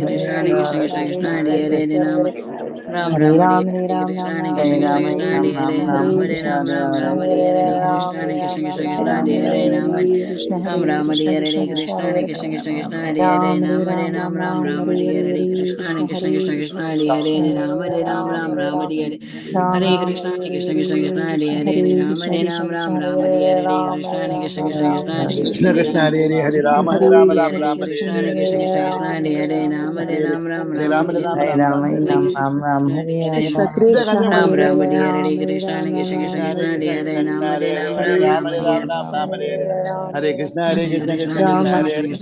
Krishna Hare Hare Hare Krishna Krishna Krishna Hare Hare Hare Krishna Ram Hare Ram Hare Ram Hare Ram Hare Hare Ram Krishna Ram Hare Ram Krishna Hare Krishna Hare Krishna Hare Hare Hare Ram Hare Krishna Ram Krishna Ram Krishna Ram Hare Hare Hare Hare Ram Krishna Hare Hare Krishna Ram Krishna Ram Krishna Ram Hare Hare Ram Hare Krishna Ram Hare Ram Krishna Hare Krishna Hare Krishna Krishna Hare Hare Krishna Krishna Krishna Hare Hare Ram Hare Ram Hare Ram Ram Ram Ram Ram Ram Hare Hare Hare Hare Hare Krishna Krishna Hare Krishna Krishna Hare Krishna Krishna Hare Krishna Hare Ram Hare Hare Ram Ram Ram Hare Ram Ram Hare Hare Ram Hare Ram Krishna Hare Hare Hare Krishna Krishna Hare Krishna Hare Krishna Hare Hare Ram Krishna Hare Krishna Ram Krishna Ram Ram Hare Hare Hare Ram Krishna Hare Hare Ram Krishna Hare Krishna Ram Krishna Hare Hare Krishna Hare Krishna Ram Hare Krishna Rama, Hare Ram Rama, Hare Hare Rama Hare Rama, Krishna Krishna Hare Hare Krishna Krishna Hare Krishna Hare Krishna Ram Hare Hare Hare Ram Ram Hare Hare Hare Ram Ram Hare Ram Rama, Hare Rama Hare Rama, Ram Krishna Hare Hare Hare Krishna Ram Krishna Hare Hare Krishna Krishna Krishna Krishna Ram Hare Ram Hare Hare Ram Hare Hare Krishna Ram Hare Krishna Ram Krishna Hare Krishna Krishna Hare Krishna Hare Krishna Ram Hare Hare Ram Hare Ram Hare Rama, Ram Hare Hare Rama, Krishna Hare Rama Krishna Rama, Hare Ram Hare Hare Krishna, Hare Hare Krishna, Krishna, Krishna Hare Ram Krishna, Krishna, Hare Krishna Hare Krishna, Krishna Hare Hare Hare Rama, Hare Hare Krishna Rama, Ram Krishna Rama Ram Rama, Ram Hare Hare Hare Hare Krishna Hare Ram Krishna Hare Krishna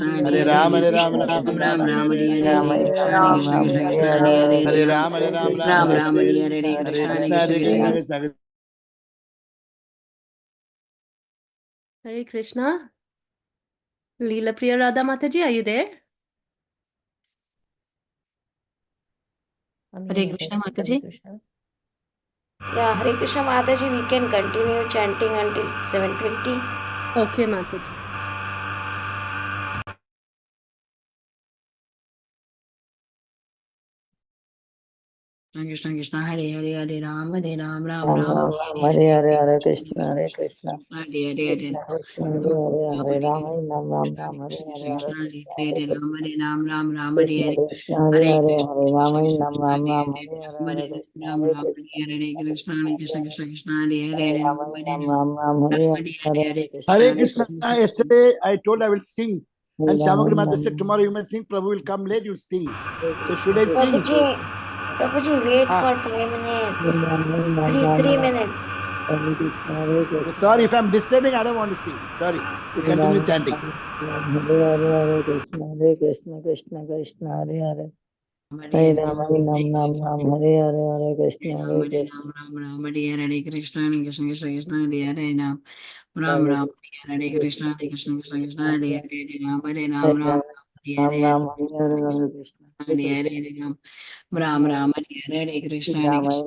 Krishna Krishna Krishna Hare Hare Hare Hare Ram Rama, Hare Rama, Ram Rama Ram Hare Hare Hare Hare Krishna Hare Krishna, Krishna Hare Krishna Krishna, Hare Krishna Hare Krishna. Leela Priya Radha Mataji, are you there? Hare Krishna Mataji. Yeah, Hare Krishna Mataji, we can continue chanting until 7:20. Okay, Mataji. Krishna Krishna Hare Hare Hare Ram Hare Ram Ram Ram Ram Ram Ram Hare Hare Hare Krishna Hare Krishna Hare Hare Krishna Hare Krishna Hare Hare Hare Ram Hare Ram Ram Ram Hare Hare Hare Krishna Hare Ram Krishna Hare Ram Ram Ram Hare Krishna Hare Krishna Hare Hare Hare Krishna Hare Ram Krishna Hare Krishna Ram Ram Hare Ram Hare Hare Ram Hare Hare Hare Krishna Ram Hare Ram Krishna Hare Hare Krishna Krishna Krishna Krishna Hare Hare Hare Ram Ram Hare Hare Ram Ram Ram Ram Hare Hare Hare Hare Hare Krishna Krishna Hare Hare Krishna. Krishna Yesterday I told I will sing, Hare and Ram Hare Shamagrama Ram said, tomorrow you may sing, Prabhu will come late, you sing. Hare So Krishna should I Hare sing? Prabhuji, wait Ah, for 5 minutes. Ram Hare Ram Three, Ram three Ram minutes. Hare Krishna Hare Krishna sorry if I'm disturbing, I don't want to sing. Sorry. You Hare Ram continue Hare chanting. Ram Hare Hare Hare Krishna Krishna Krishna Hare Hare Hare Ram Hare Ram Ram Ram Hare Hare Hare Krishna Hare Ram Hare Krishna Ram Ram Ram Hare Hare Krishna Krishna Krishna Krishna Hare Hare Ram Ram Hare Ram Hare Krishna Krishna Krishna Krishna Krishna Krishna Hare Hare Hare Ram Hare Ram Hare Ram Ram Hare Ram Hare Hare Hare Krishna Hare Hare Krishna Hare Ram Ram Ram Hare Hare Krishna Hare Ram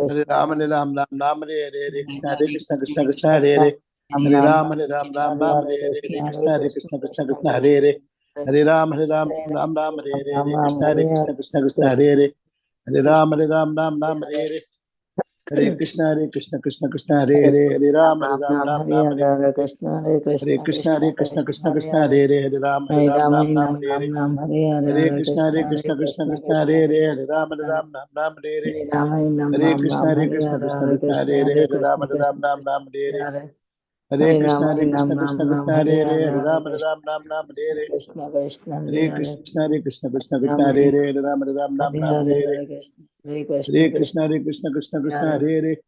Krishna Ram Krishna Ram Hare Hare Hare Krishna Ram, Hare Ram, Ram Ram, Hare Hare Krishna, Hare Krishna, Krishna Krishna, Hare Hare Hare. Ram Hare Ram Ram, Ram Hare Ram, Hare Ram Ram, Hare Hare Hare Krishna Krishna, Hare Hare Krishna Krishna, Krishna Krishna Krishna, Krishna Hare Hare. Hare Hare Ram, Hare Ram, Hare Ram Ram, Hare Hare Ram Ram Krishna, Hare Hare Krishna, Hare Krishna Krishna, Hare Krishna Hare. Hare Ram, Hare Ram, Ram Ram, Hare Hare. Hare Krishna, Hare Krishna, Krishna Krishna, Hare Hare Hare. Hare Ram, Hare Ram Ram, Ram Ram Hare Ram, Hare Hare Hare Hare. Krishna Hare Hare Krishna Krishna, Krishna Hare Krishna, Krishna Krishna Hare Krishna, Hare Hare Hare. Hare Ram, Hare Hare Ram, Ram Ram Hare Ram, Ram Hare Ram Hare. Ram Hare Hare Hare Hare Krishna, Krishna Hare Hare Krishna, Krishna Krishna Krishna, Krishna Hare Hare. Krishna Hare Ram, Hare Hare Ram, Ram Ram, Hare Hare. Hare Ram Hare Ram Hare Ram Krishna, Ram Hare Hare Krishna, Hare Krishna Hare Krishna, Krishna Hare Hare. Hare Hare Ram, Krishna Hare Ram, Krishna Ram Ram, Hare Hare. Hare Hare Hare Ram Krishna, Hare Hare Krishna, Ram Ram Krishna Ram Krishna, Hare Hare Hare. Hare Hare Hare Ram, Hare Krishna Ram, Ram Ram, Hare Hare. Krishna Krishna Hare Hare Hare Krishna, Hare Krishna, Krishna Ram Krishna, Hare Hare Hare.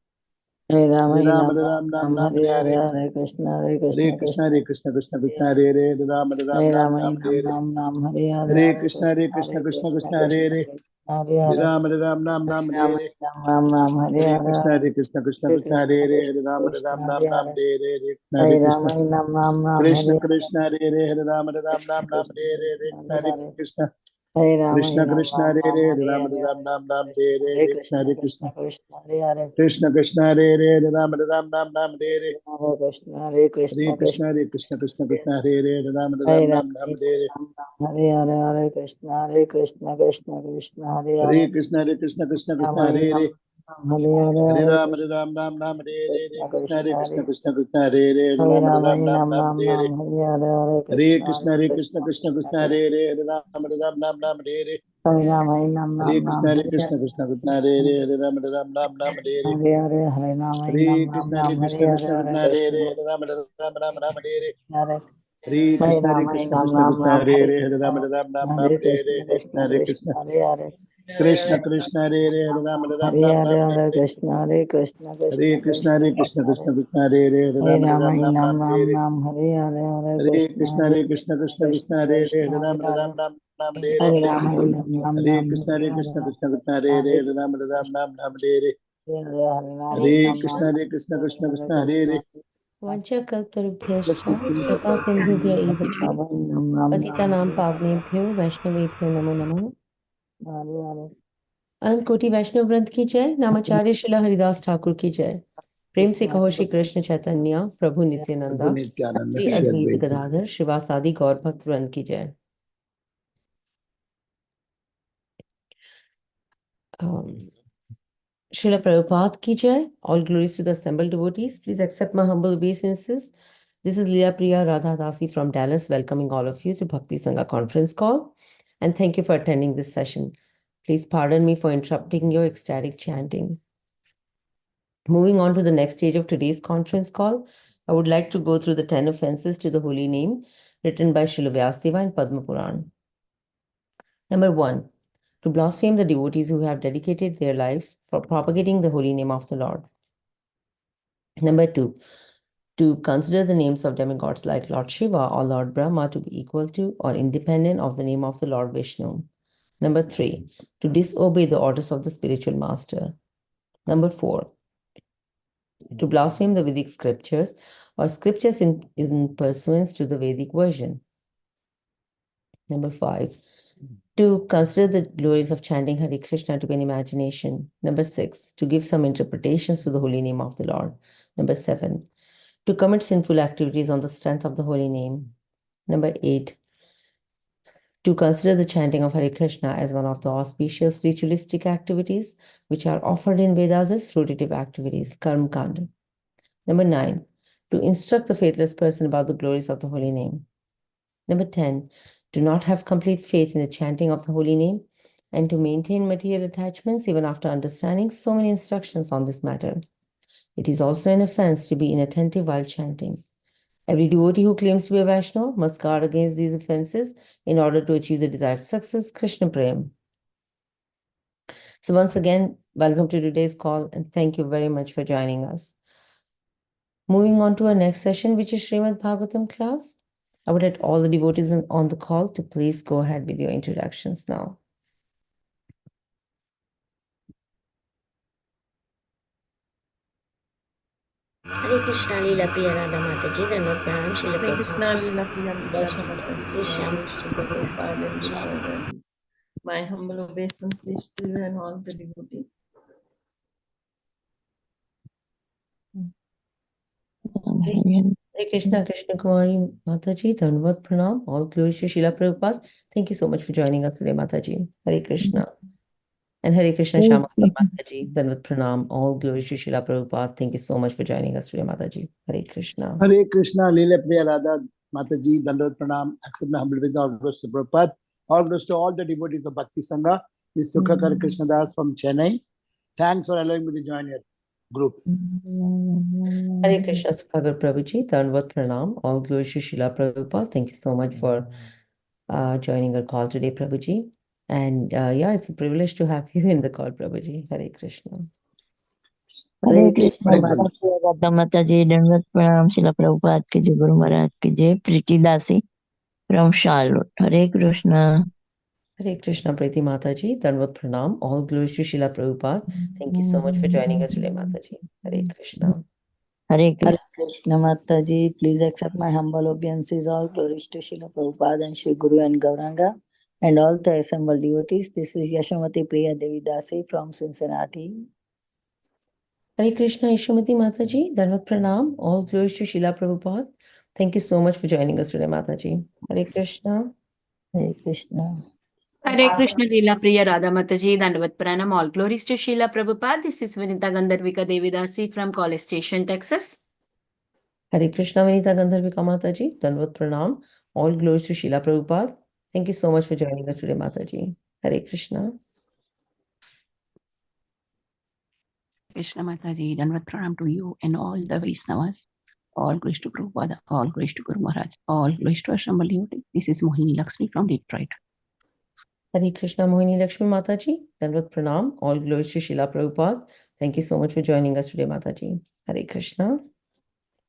Hare Ram, Hare Ram, Ram Hare Ram, Hare Hare Hare. Hare Krishna Hare Krishna Krishna, Hare Krishna, Krishna Krishna, Hare Hare Hare. Hare Hare Ram, Hare Ram Ram, Ram Ram Ram, Hare Hare Hare Hare. Hare Krishna Hare Krishna, Hare Krishna, Krishna Krishna, Hare Hare. Hare Ram, Hare Ram, Hare Ram Ram Ram, Hare Ram Hare. Ram Ram Hare Hare Hare Hare Krishna, Hare Krishna Krishna, Hare Krishna Krishna Krishna, Hare Krishna Hare. Krishna Hare Hare Hare Ram, Hare Ram, Ram Ram, Hare Hare Ram Hare. Ram Ram Hare Hare Hare Krishna, Hare Hare Krishna, Krishna Hare Krishna, Hare Krishna Hare. Hare Krishna Ram, Hare Krishna Ram, Ram Hare Ram, Hare Hare Hare. Hare Hare Ram Krishna. Ram Ram Krishna Hare Krishna, Hare Hare. Hare Ram, Hare Ram, Ram Ram, Krishna Hare Hare. Krishna Hare Hare Krishna. Hare Ram Krishna Krishna, Ram Hare Ram Hare. Hare Hare Ram, Hare Hare Ram, Hare Ram Ram, Krishna Hare Hare Hare. Krishna Hare Krishna Krishna. Krishna Hare Hare Krishna Krishna, Hare Hare. Hare Ram, Hare Ram, Ram Ram, Hare Hare. Hare Krishna Hare Hare Krishna Krishna, Krishna Hare Krishna, Krishna Krishna, Hare Hare. Hare Ram, Hare Hare Ram, Ram Ram Ram, Hare Hare. Hare Hare Hare Krishna Hare Krishna Krishna Krishna Hare Hare Hare Krishna, Hare Krishna, Krishna Ram Krishna, Hare Hare. Hare Hare Hare Hare Ram, Hare Krishna Ram, Ram Ram, Hare Hare. Hare Krishna Krishna, Krishna Hare Krishna, Hare Krishna Krishna, Hare Hare. Hare Hare Ram, Hare Ram Ram, Ram Ram Ram, Ram Hare Hare. Ram Hare Hare Hare Hare Krishna Krishna, Hare Hare Krishna, Krishna Krishna Krishna Krishna, Hare Krishna Hare. Hare Ram, Hare Ram, Ram Ram, Hare Hare. Hare Ram Ram Hare Ram Krishna, Ram Hare Hare Krishna, Krishna Krishna, Hare Hare. Hare Ram, Hare Ram, Ram Ram, Hare Hare. Hare Hare Hare Ram Hare Ram Krishna, Hare Ram Krishna, Hare Krishna Hare Krishna, Hare Hare Krishna Hare. Hare Ram, Hare Ram, Ram Ram, Hare Hare. Hare Hare Hare Krishna, Hare Ram Krishna, Ram Krishna Ram Krishna, Ram Hare Hare Hare. Hare Ram, Krishna Hare Ram, Ram Ram, Hare Hare Krishna Hare. Krishna Hare Krishna. Krishna Hare Hare Krishna Krishna, Hare Hare. Hare Ram, Hare Ram, Hare Ram Hare Ram, Hare Hare Hare. Krishna Hare Krishna Krishna Hare Krishna, Krishna Hare Krishna, Krishna Krishna Krishna, Hare Hare. Hare Hare Ram, Hare Ram Ram, Ram Ram, Ram Hare Ram Hare. Ram Hare Hare Hare Hare Krishna Krishna, Hare Hare Krishna, Krishna Krishna Krishna, Krishna Hare Hare. Krishna Hare Hare Ram, Hare Hare Ram, Ram Ram, Hare Hare. Hare Ram Ram Hare Ram Krishna, Hare Hare Hare Krishna, Hare Krishna Krishna, Hare Krishna Hare. Hare Hare Ram, Hare Ram, Ram Ram, Hare Hare. Hare Hare Ram Hare Hare Ram Krishna. Krishna, Ram Hare Krishna, Krishna Hare Krishna, Hare Krishna Hare. Vanchakaltarubhyascha kripa sindhubhya eva cha Ram Ram Ram patitanam Hare pavnebhyo वैष्णवेभ्यो नमो नमः। Hare Hare अनंत कोटि वैष्णव वृंद की जय। नामाचार्य श्रील हरिदास ठाकुर की जय। प्रेम से Krishna कहो श्री कृष्ण चैतन्य प्रभु Prabhu Nityananda Nityananda, Shri Shri अद्वैत Advaita Gadadhar. गदाधर शिवासादि गौर भक्त वृंद की जय। Srila Prabhupada ki jai. All glories to the assembled devotees. Please accept my humble obeisances. This is Leela Priya Radha Dasi from Dallas, welcoming all of you to Bhakti Sangha conference call. And thank you for attending this session. Please pardon me for interrupting your ecstatic chanting. Moving on to the next stage of today's conference call, I would like to go through the 10 offenses to the holy name written by Srila Vyasdeva in Padma Puran. Number 1. To blaspheme the devotees who have dedicated their lives for propagating the holy name of the Lord. Number 2. To consider the names of demigods like Lord Shiva or Lord Brahma to be equal to or independent of the name of the Lord Vishnu. Number 3. To disobey the orders of the spiritual master. Number 4. To blaspheme the Vedic scriptures or scriptures in pursuance to the Vedic version. Number 5, to consider the glories of chanting Hare Krishna to be an imagination. Number 6, to give some interpretations to the holy name of the Lord. Number 7, to commit sinful activities on the strength of the holy name. Number 8, to consider the chanting of Hare Krishna as one of the auspicious ritualistic activities which are offered in Vedas as fruitative activities, Karma Kanda. Number 9, to instruct the faithless person about the glories of the holy name. Number 10, to not have complete faith in the chanting of the holy name and to maintain material attachments even after understanding so many instructions on this matter. It is also an offense to be inattentive while chanting. Every devotee who claims to be a Vaishnava must guard against these offenses in order to achieve the desired success, Krishna Prem. So once again, welcome to today's call and thank you very much for joining us. Moving on to our next session, which is Srimad Bhagavatam class. I would like all the devotees on the call to please go ahead with your introductions now. Hare Krishna Leela Priya Radha Mataji, Dhanvat Pranam Srila Hare Krishna Prabhupada. Lila Priya Radheshyam, Radheshyam, Prabhupada and the devotees. My humble obeisances to you and all the devotees. Hare Krishna, Krishna Kumari Mataji, Dhanvat Pranam, all glories to Srila Prabhupada. Thank you so much for joining us today, Mataji. Hare Krishna. And Hare Krishna Shama Mataji, Dhanvat Pranam, all glories to Srila Prabhupada. Thank you so much for joining us today, Mataji. Hare Krishna. Hare Krishna, Leela Priya Radha Mataji, Dandot Pranam, accept my humble with all glories to Prabhupada. All glories to all the devotees of Bhakti Sangha. This is Sukhakar Krishna Das from Chennai. Thanks for allowing me to join your group. Hare Krishna Sukhakar Prabhuji, Dhanvat Pranam, all glories to Srila Prabhupada. Thank you so much for joining our call today, Prabhuji. And yeah, it's a privilege to have you in the call, Prabhuji. Hare Krishna. Hare Krishna, Radha Mataji, Dandavat Pranam, Srila Prabhupada ki jai, Guru Maharaj ki jai, Preeti Dasi from Charlotte. Hare Krishna. Hare Krishna, Preeti Mataji, Dhanvat Pranam, all glories to Srila Prabhupada. Thank you so much for joining us today, Mataji. Hare Krishna. Hare Krishna Mataji, please accept my humble obeisances. All glories to Srila Prabhupada and Sri Guru and Gauranga and all the assembled devotees. This is Yashamati Priya Devi Dasi from Cincinnati. Hare Krishna, Yashamati Mataji, Dhanvat Pranam, all glories to Srila Prabhupada. Thank you so much for joining us today, Mataji. Hare Krishna. Hare Krishna. Hare Krishna Leela Priya Radha Mataji, Dandavat Pranam, all glories to Srila Prabhupada. This is Vinita Gandharvika Devidasi from College Station, Texas. Hare Krishna, Vinita Gandharvika Mataji, Dhanvat Pranam, all glories to Srila Prabhupada. Thank you so much for joining us today, Mataji. Hare Krishna. Krishna Mataji, Dandavat Pranam to you and all the Vaishnavas. All glories to Prabhupada, all glories to Guru Maharaj, all glories to Assembled Devotee. This is Mohini Lakshmi from Detroit. Hare Krishna, Mohini Lakshmi Mataji, Dandavat Pranam, all glories to Srila Prabhupada. Thank you so much for joining us today, Mataji. Hare Krishna.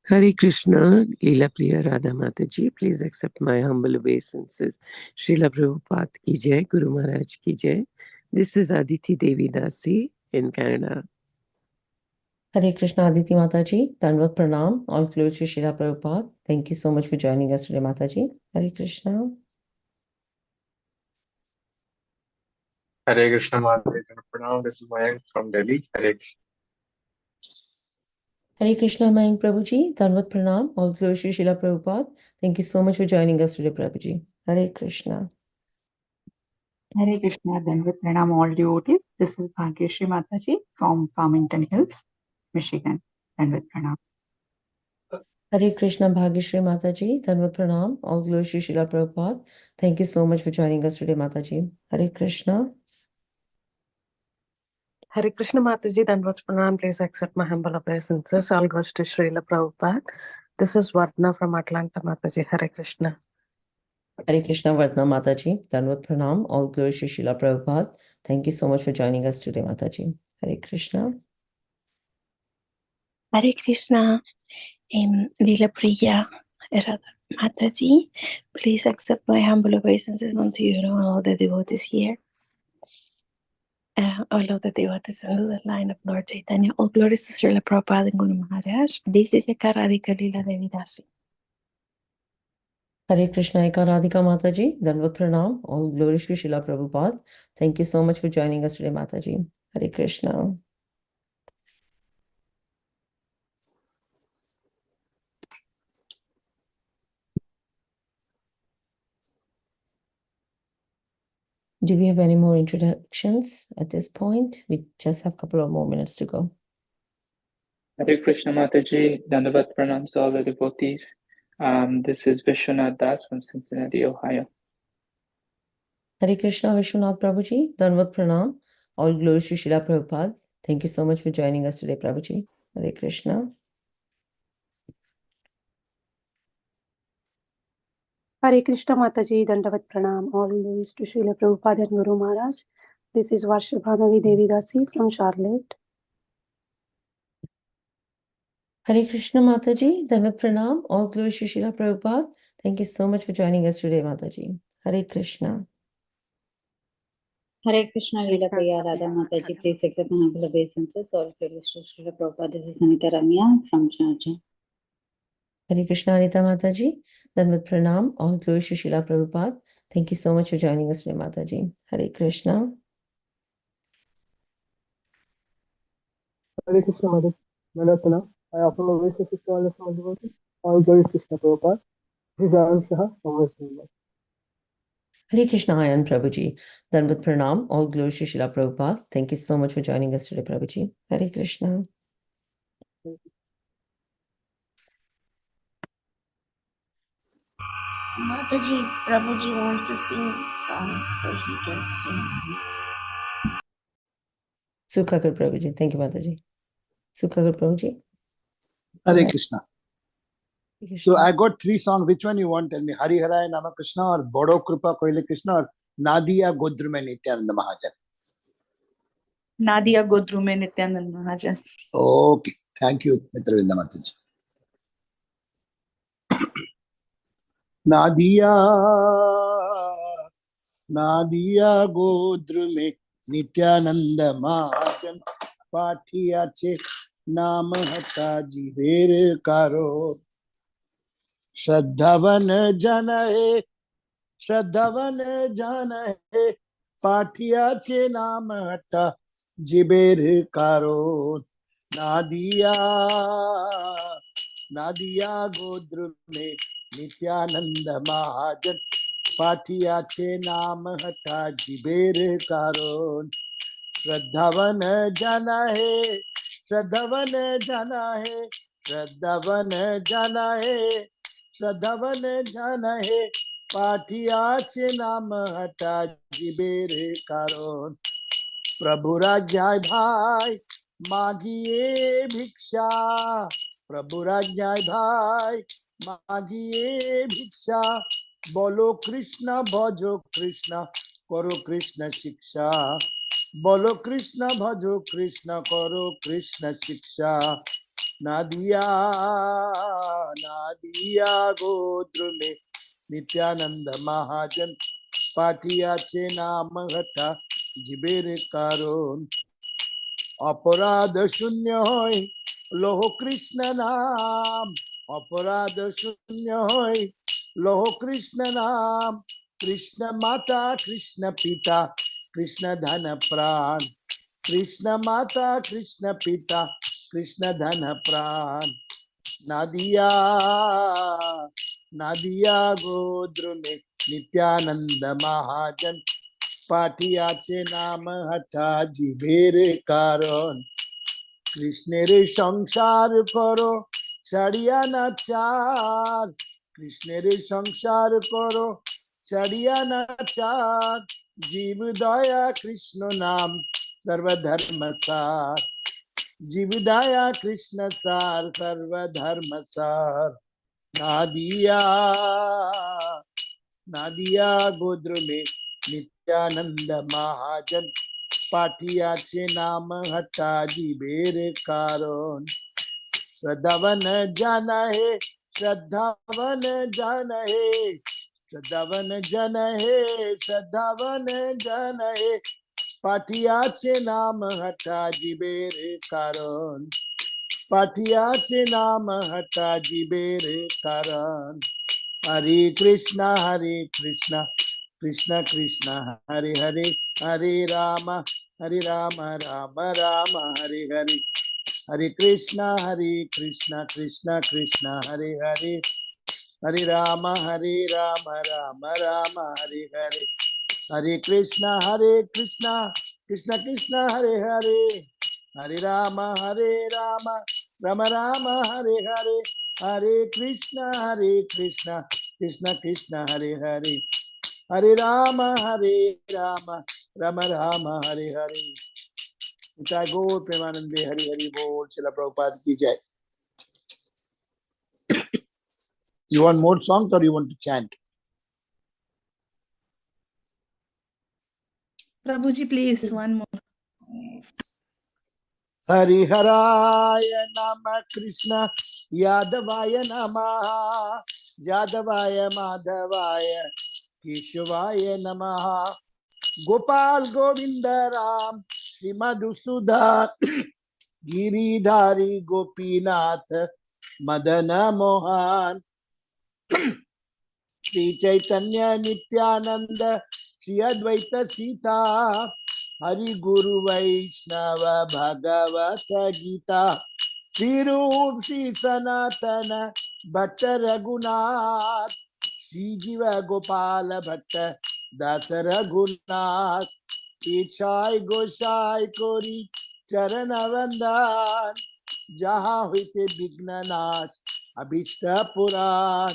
Hare Krishna, Leela Priya Radha Mataji, please accept my humble obeisances. Srila Prabhupada ki jai, Guru Maharaj ki jai. This is Aditi Devi Dasi in Canada. Hare Krishna, Aditi Mataji, Dandavat Pranam, all glories to Srila Prabhupada. Thank you so much for joining us today, Mataji. Hare Krishna. Hare Krishna Mataji, Pranam. This is Mayank from Delhi. Hare Krishna. Hare Krishna, Mayank Prabhuji, Dhanvat Pranam, all glories to Srila Prabhupada. Thank you so much for joining us today, Prabhuji. Hare Krishna. Hare Krishna, Dandavat Pranam, all devotees. This is Bhagyashree Mataji from Farmington Hills, Michigan. Dandavat Pranam. Hare Krishna, Bhagyashree Mataji, Dhanvat Pranam, all glories to Srila Prabhupada. Thank you so much for joining us today, Mataji. Hare Krishna. Hare Krishna Mataji, Dandavat Pranam, please accept my humble obeisances. All goes to Srila Prabhupada. This is Vardhana from Atlanta, Mataji. Hare Krishna. Hare Krishna, Vardhana Mataji, Dandavat Pranam, all glories to Srila Prabhupada. Thank you so much for joining us today, Mataji. Hare Krishna. Hare Krishna, Leela Priya Radha Mataji, please accept my humble obeisances unto you and all the devotees here. all of the devotees under the line of Lord Chaitanya. All glories to Srila Prabhupada and Guru Maharaj. This is Eka Radhika Lila Devi Dasi. Hare Krishna, Eka Radhika Mataji, Danvat Pranam, all glories to Srila Prabhupada. Thank you so much for joining us today, Mataji. Hare Krishna. Do we have any more introductions at this point? We just have a couple of more minutes to go. Hare Krishna Mataji, Dandavat Pranams to all the devotees. This is Vishwanath Das from Cincinnati, Ohio. Hare Krishna, Vishwanath Prabhuji, Danvat Pranam, all glories to Srila Prabhupada. Thank you so much for joining us today, Prabhuji. Hare Krishna. Hare Krishna Mataji, Dandavat Pranam, all glories to Srila Prabhupada and Guru Maharaj. This is Varshabhanavi Devi Dasi from Charlotte. Hare Krishna Mataji, Dandavat Pranam, all glories to Srila Prabhupada. Thank you so much for joining us today, Mataji. Hare Krishna. Hare Krishna, Lila Priya Radha Mataji, please accept my humble obeisances. All glories to Srila Prabhupada. This is Anita Ramya from Georgia. Hare Krishna, Anita Mataji, Dandavat Pranam, all glories to Srila Prabhupada. Thank you so much for joining us today, Mataji. Hare Krishna. Hare Krishna, Mataji, Dandavat. I offer my obeisances to all the small devotees. All glories to Srila Prabhupada. This is Arun Shah from West Bengal. Hare Krishna, I am Prabhuji. Dandavat Pranam, all glories to Srila Prabhupada. Thank you so much for joining us today, Prabhuji. Hare Krishna. Mataji, Prabhuji wants to sing song, so he can sing. Sukhakar Prabhuji. Thank you, Mataji. Sukhakar Prabhuji. Hare Krishna. So I got 3 songs. Which one you want? Tell me. Hari Haraya Nama Krishna or Bodo Krupa Koile Krishna or Nadia Godrume Nityananda Mahajan? Nadia Godrume Nityananda Mahajan. Okay. Thank you, Mitra Vinda Mataji. Nadia Godrume Nityananda Mahajan Patiya che Naam Hata Jiver Karo Shraddhavan Jana Hai Patiya che Naam Hata Jiver Karo Nadia Godrume Nityananda Mahajan Patiya che Naam Hata Jiver Karo Shraddhavan Jana Hai Shraddhavan Jana Hai Patiya che Naam Hata Jiver Karo Prabhu Rajai Bhai Magiye Bhiksha Prabhu Rajai Bhai Magiye Bhiksha Bolo Krishna Bhajo Krishna Karo Krishna Shiksha Bolo Krishna Bhajo Krishna Karo Krishna Shiksha Nadia Godrume Nityananda Mahajan Patiya che Naam Hata Jiber Karon Aparad Shunya Hoy Loho Krishna Naam Aparad Shunya Hoy Loho Krishna Naam Krishna Mata Krishna Pita Krishna Dhana Pran Krishna Mata Krishna Pita Krishna Dhana Pran Nadia Godrume Nityananda Mahajan Patiya che Naam Hata Jiver Karon Krishna re Samsar Karo Chadiya Nachar Krishna re Samsar Karo Chadiya Nachar Jiv Daya Krishna Naam Sarva Dharma Sar Jiv Daya Krishna Sar Sarva Dharma Sar Nadia Godrume Nityananda Mahajan Patiya che Naam Hata Jiver Karon Shraddhavan Jana Hai Shraddhavan Jana Hai Shraddhavan Jana Hai Shraddhavan Jana Hai পাঠিয়াছে নাম হঠা জীবের কারণ, পাঠিয়াছে নাম হঠা জীবের কারণ। হরে কৃষ্ণ কৃষ্ণ কৃষ্ণ হরে হরে, হরে রাম রাম রাম হরে হরে। হরে কৃষ্ণ কৃষ্ণ কৃষ্ণ হরে হরে, হরে রাম রাম রাম হরে হরে। হরে কৃষ্ণ কৃষ্ণ কৃষ্ণ হরে হরে, হরে রাম রাম রাম হরে হরে। হরে কৃষ্ণ কৃষ্ণ কৃষ্ণ হরে হরে, হরে রাম রাম রাম हरे हरे। जय गौर प्रेमानंदे, हरि हरि बोल। श्रील प्रभुपाद की जय। You want more songs or you want to chant? Prabhuji, please, one more. हरिहराय नमः कृष्ण यादवाय नमः, यादवाय माधवाय केशवाय नमः। गोपाल गोविंद राम श्री मधुसूदन गिरिधारी गोपीनाथ मदन मोहन। श्री चैतन्य नित्यानंद श्री अद्वैत सीता, हरि गुरु वैष्णव भगवत गीता। श्री रूप श्री सनातन भट्ट रघुनाथ, श्री जीव गोपाल भट्ट दास रघुनाथ। इच्छाय गोसाई कोरी चरण वंदन, जहाँ हुईते विघ्न नाश अभिष्ट पुराण।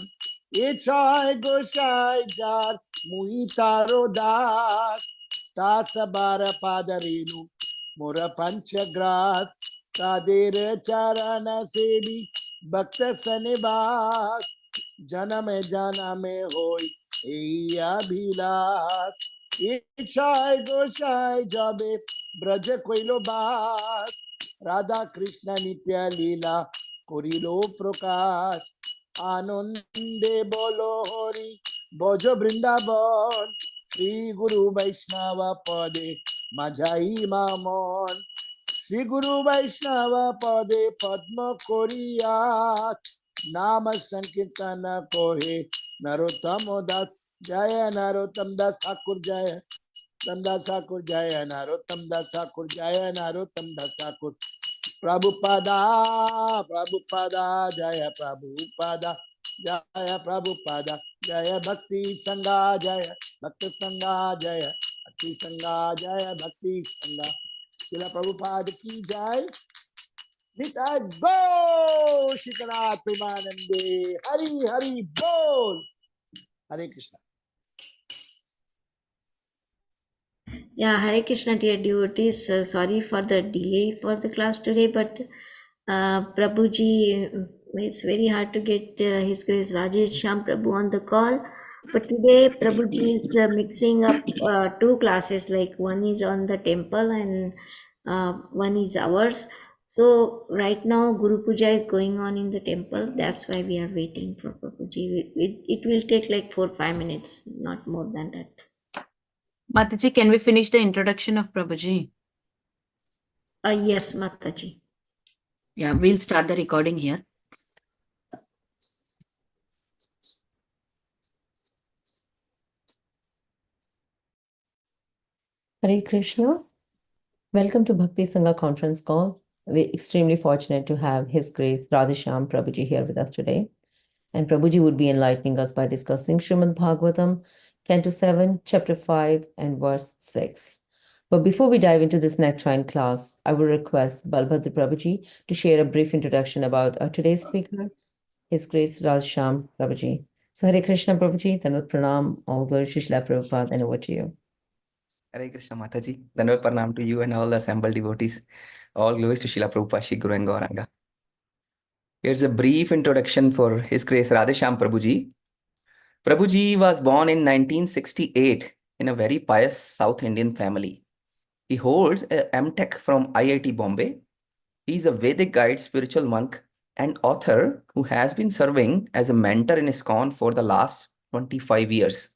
इच्छाय गोसाई जार मुहि तारो दास, तास बार पाद रेणु मोर पंचग्रास। तादेर चरण सेवी भक्त सनिवास, जन्म जन्म होई এই अभिलाष। इच्छाय गोसाई जाबे ब्रज কইল বাস, রাধা কৃষ্ণ নিত্য লীলা করিল প্রকাশ। আনন্দে বলো হরি বজ বৃন্দাবন, শ্রী গুরু বৈষ্ণব পদে মাঝাই মামন। শ্রী গুরু বৈষ্ণব পদে পদ্ম করিয়াত, नाम संकीर्तन कोहे नरोत्तम दास। जय नरोत्तम दास ठाकुर, जय दास ठाकुर, जय नरोत्तम दास ठाकुर, जय नरोत्तम दास ठाकुर। प्रभुपादा प्रभुपादा जय प्रभुपादा, जय प्रभुपादा जय भक्ति संगा, जय भक्त संगा, जय भक्ति संगा, जय भक्ति संगा। श्रील प्रभुपाद की जय। निताय गो शीतला प्रेमानंदे, हरि हरि बोल। हरे Krishna. Yeah, Hare Krishna, dear devotees. Sorry for the delay for the class today, but Prabhuji, it's very hard to get His Grace Radheshyam Prabhu on the call. But today, Prabhuji is mixing up two classes, like one is on the temple and one is ours. So right now, Guru Puja is going on in the temple. That's why we are waiting for Prabhuji. It will take like 4-5 minutes, not more than that. Mataji, can we finish the introduction of Prabhuji? Yes, Mataji. Yeah, we'll start the recording here. Hare Krishna. Welcome to Bhakti Sangha conference call. We're extremely fortunate to have His Grace Radheshyam Prabhuji here with us today. And Prabhuji would be enlightening us by discussing Srimad Bhagavatam, Canto 7, Chapter 5, and Verse 6. But before we dive into this next shrine class, I will request Balbhadra Prabhuji to share a brief introduction about our today's speaker, His Grace Radheshyam Prabhuji. So Hare Krishna Prabhuji, Dandavat Pranam, all glory to Srila Prabhupada, and over to you. Hare Krishna Mataji, Dandavat Pranam to you and all the assembled devotees. All glories to Srila Prabhupada, Shri Guru and Gauranga. Here's a brief introduction for His Grace Radheshyam Prabhuji. Prabhuji was born in 1968 in a very pious South Indian family. He holds a M.Tech from IIT Bombay. He is a Vedic guide, spiritual monk, and author who has been serving as a mentor in ISKCON for the last 25 years.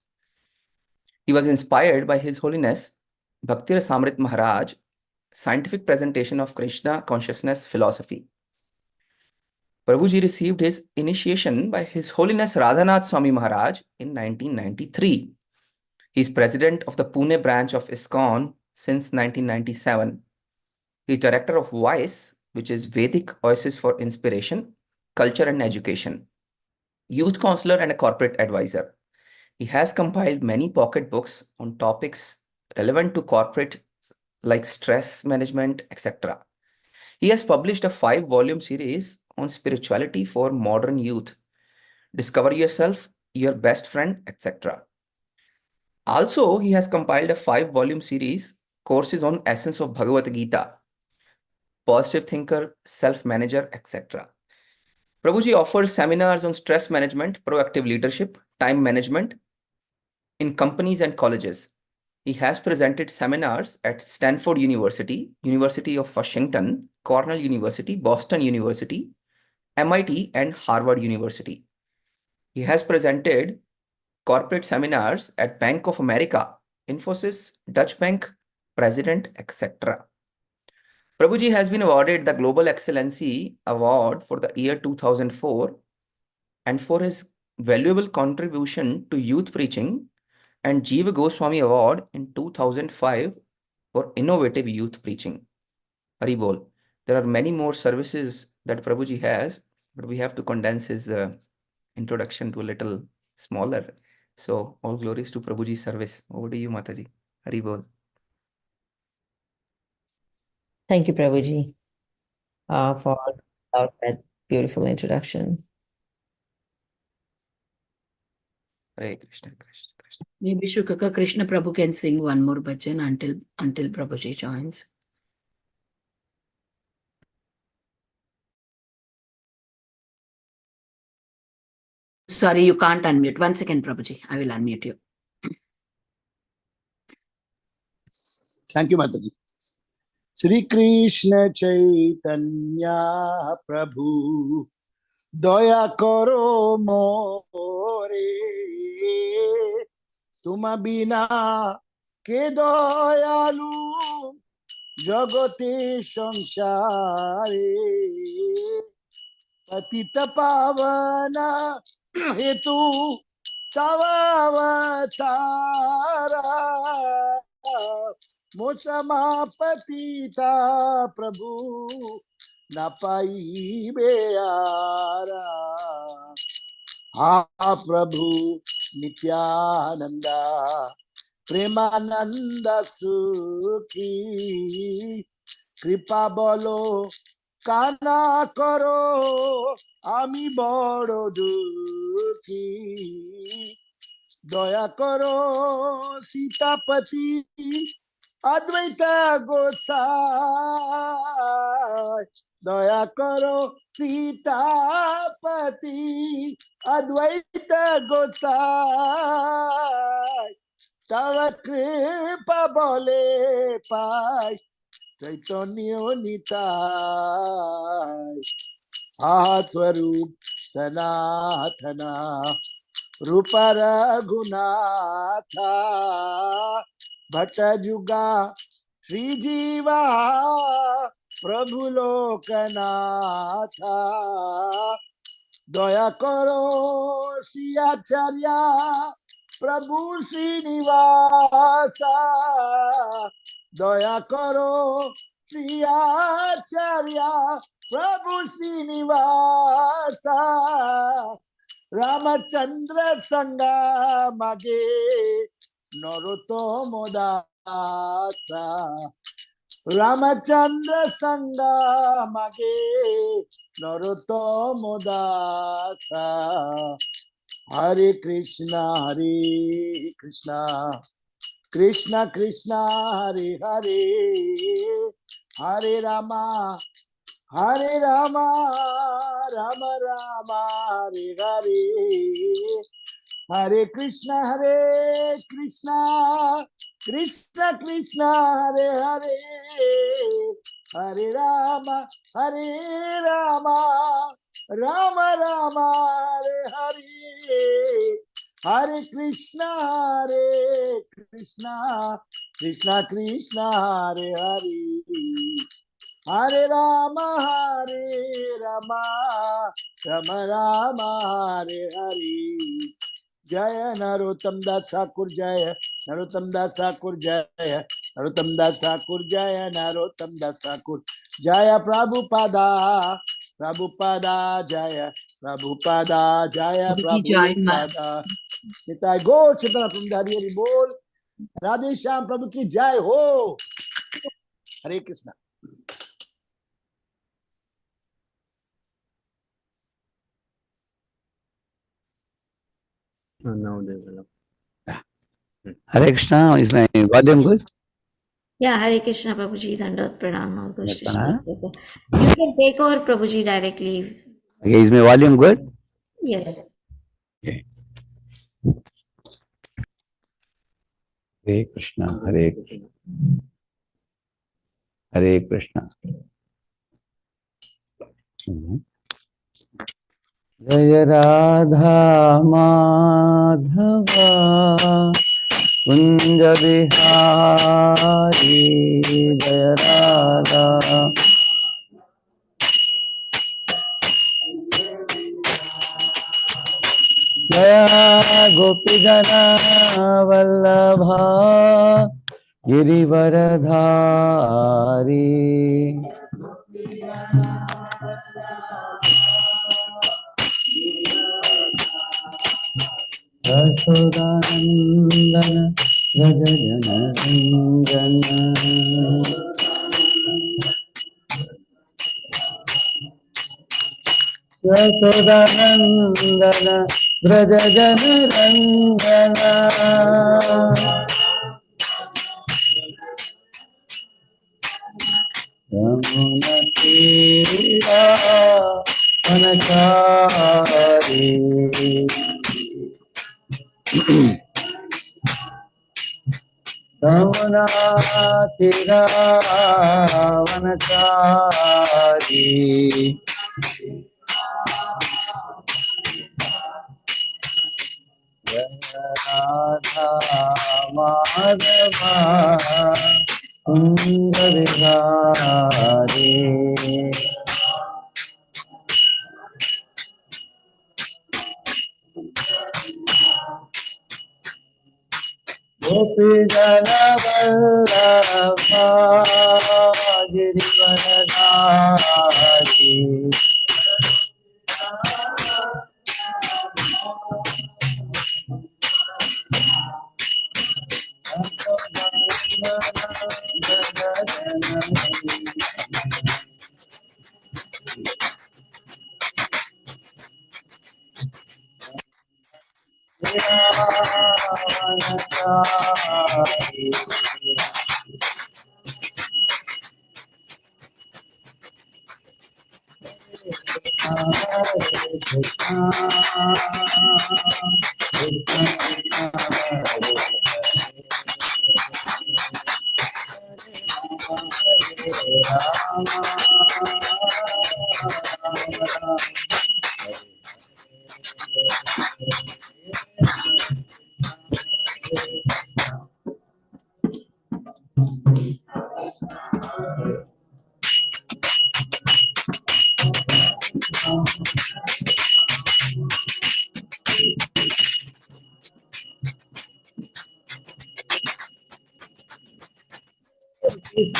He was inspired by His Holiness Bhakti Rasamrit Maharaj, scientific presentation of Krishna consciousness philosophy. Prabhuji received his initiation by His Holiness Radhanath Swami Maharaj in 1993. He is president of the Pune branch of ISKCON since 1997. He is director of VOICE, which is Vedic Voices for Inspiration, Culture and Education, youth counselor and a corporate advisor. He has compiled many pocket books on topics relevant to corporate like stress management, etc. He has published a 5-volume series on spirituality for modern youth, Discover Yourself, Your Best Friend, etc. Also, he has compiled a 5-volume series, Courses on Essence of Bhagavad Gita, Positive Thinker, Self-Manager, etc. Prabhuji offers seminars on stress management, proactive leadership, time management in companies and colleges. He has presented seminars at Stanford University, University of Washington, Cornell University, Boston University, MIT, and Harvard University. He has presented corporate seminars at Bank of America, Infosys, Dutch Bank, President, etc. Prabhuji has been awarded the Global Excellency Award for the year 2004 and for his valuable contribution to youth preaching, and Jiva Goswami Award in 2005 for innovative youth preaching. Hari Bol. There are many more services that Prabhuji has, but we have to condense his introduction to a little smaller. So all glories to Prabhuji's service. Over to you, Mataji. Hari Bol. Thank you, Prabhuji, for that beautiful introduction. Hare Krishna, Krishna, Krishna. Maybe Shukaka Krishna Prabhu can sing one more bhajan until Prabhuji joins. Sorry, you can't unmute. 1 second, Prabhuji. I will unmute you. Thank you, Mataji. Shri Krishna Chaitanya Prabhu Daya Karo More Tuma Bina Ke Dayalu Jagate Samsare Patita Pavana Hetu Tavavatara Mosama Patita Prabhu Napai Beara Ha Prabhu Nityananda Premananda Sukhi Kripa Bolo Kana Karo Ami Boro Dukhi Daya Karo Sitapati Advaita Gosai Daya Karo Sitapati Advaita Gosai Tava Kripa Bole Pai Chaitanya Nitai Swarup Sanatana Rupa Raghunatha Bhatta Juga Sri Jiva Prabhu Lokanatha Daya Karo Sri Acharya Prabhu Srinivasa Daya Karo Sri Acharya Prabhu Srinivasa Ramachandra Sangha Mage Narottama Dasa Ramachandra Sangha Mage Narottama Dasa Hare Krishna Krishna Krishna Hare Hare Hare Rama Rama Rama Hare Hare Hare Krishna Krishna Krishna Hare Hare Hare Rama Rama Rama Hare Hare Hare Krishna, Krishna Krishna, Hare Hare, Hare Rama, Rama Rama, Hare Hare. Jaya Narottam Das Thakur Jaya, Narottam Das Thakur Jaya, Narottam Das Thakur Jaya, Narottam Das Thakur Jaya, Prabhupada, Prabhupada Jaya, Prabhupada Jaya, Prabhupada. Nitai Gaur Chaitanya from the Hari Hari Bol. Radheshyam Prabhu ki Jai Ho. Hare Krishna. Now develop. Hare Krishna, is my volume good? Yeah, Hare Krishna, Prabhuji, Dandavat Pranam, all those to Pranam. Srila Prabhupada. You can take over, Prabhuji, directly. Okay, is my volume good? Yes. Okay. Hare Krishna, Hare Krishna. Hare Krishna. Jaya Radha Madhava Kunja Vihari Jaya Radha Jaya Gopijana Vallabha Girivaradhari Yashodanandana Rajajana Rangana Yashodanandana Rajajana Rangana Yamuna Tira Anachari Yamuna Tira Anachari Radha Madhava Kunja Vihari Gopijana Vallabha Girivaradhari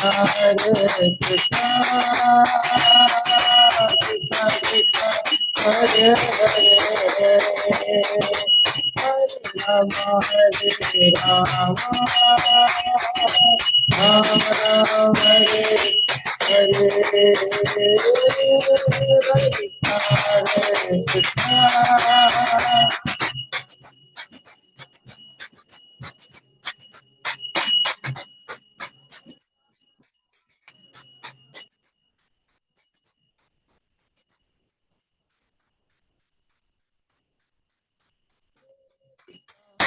Hare Krishna, Krishna Krishna, Hare Hare, Hare Rama, Hare Rama, Rama Rama, Hare Hare, Hare Krishna.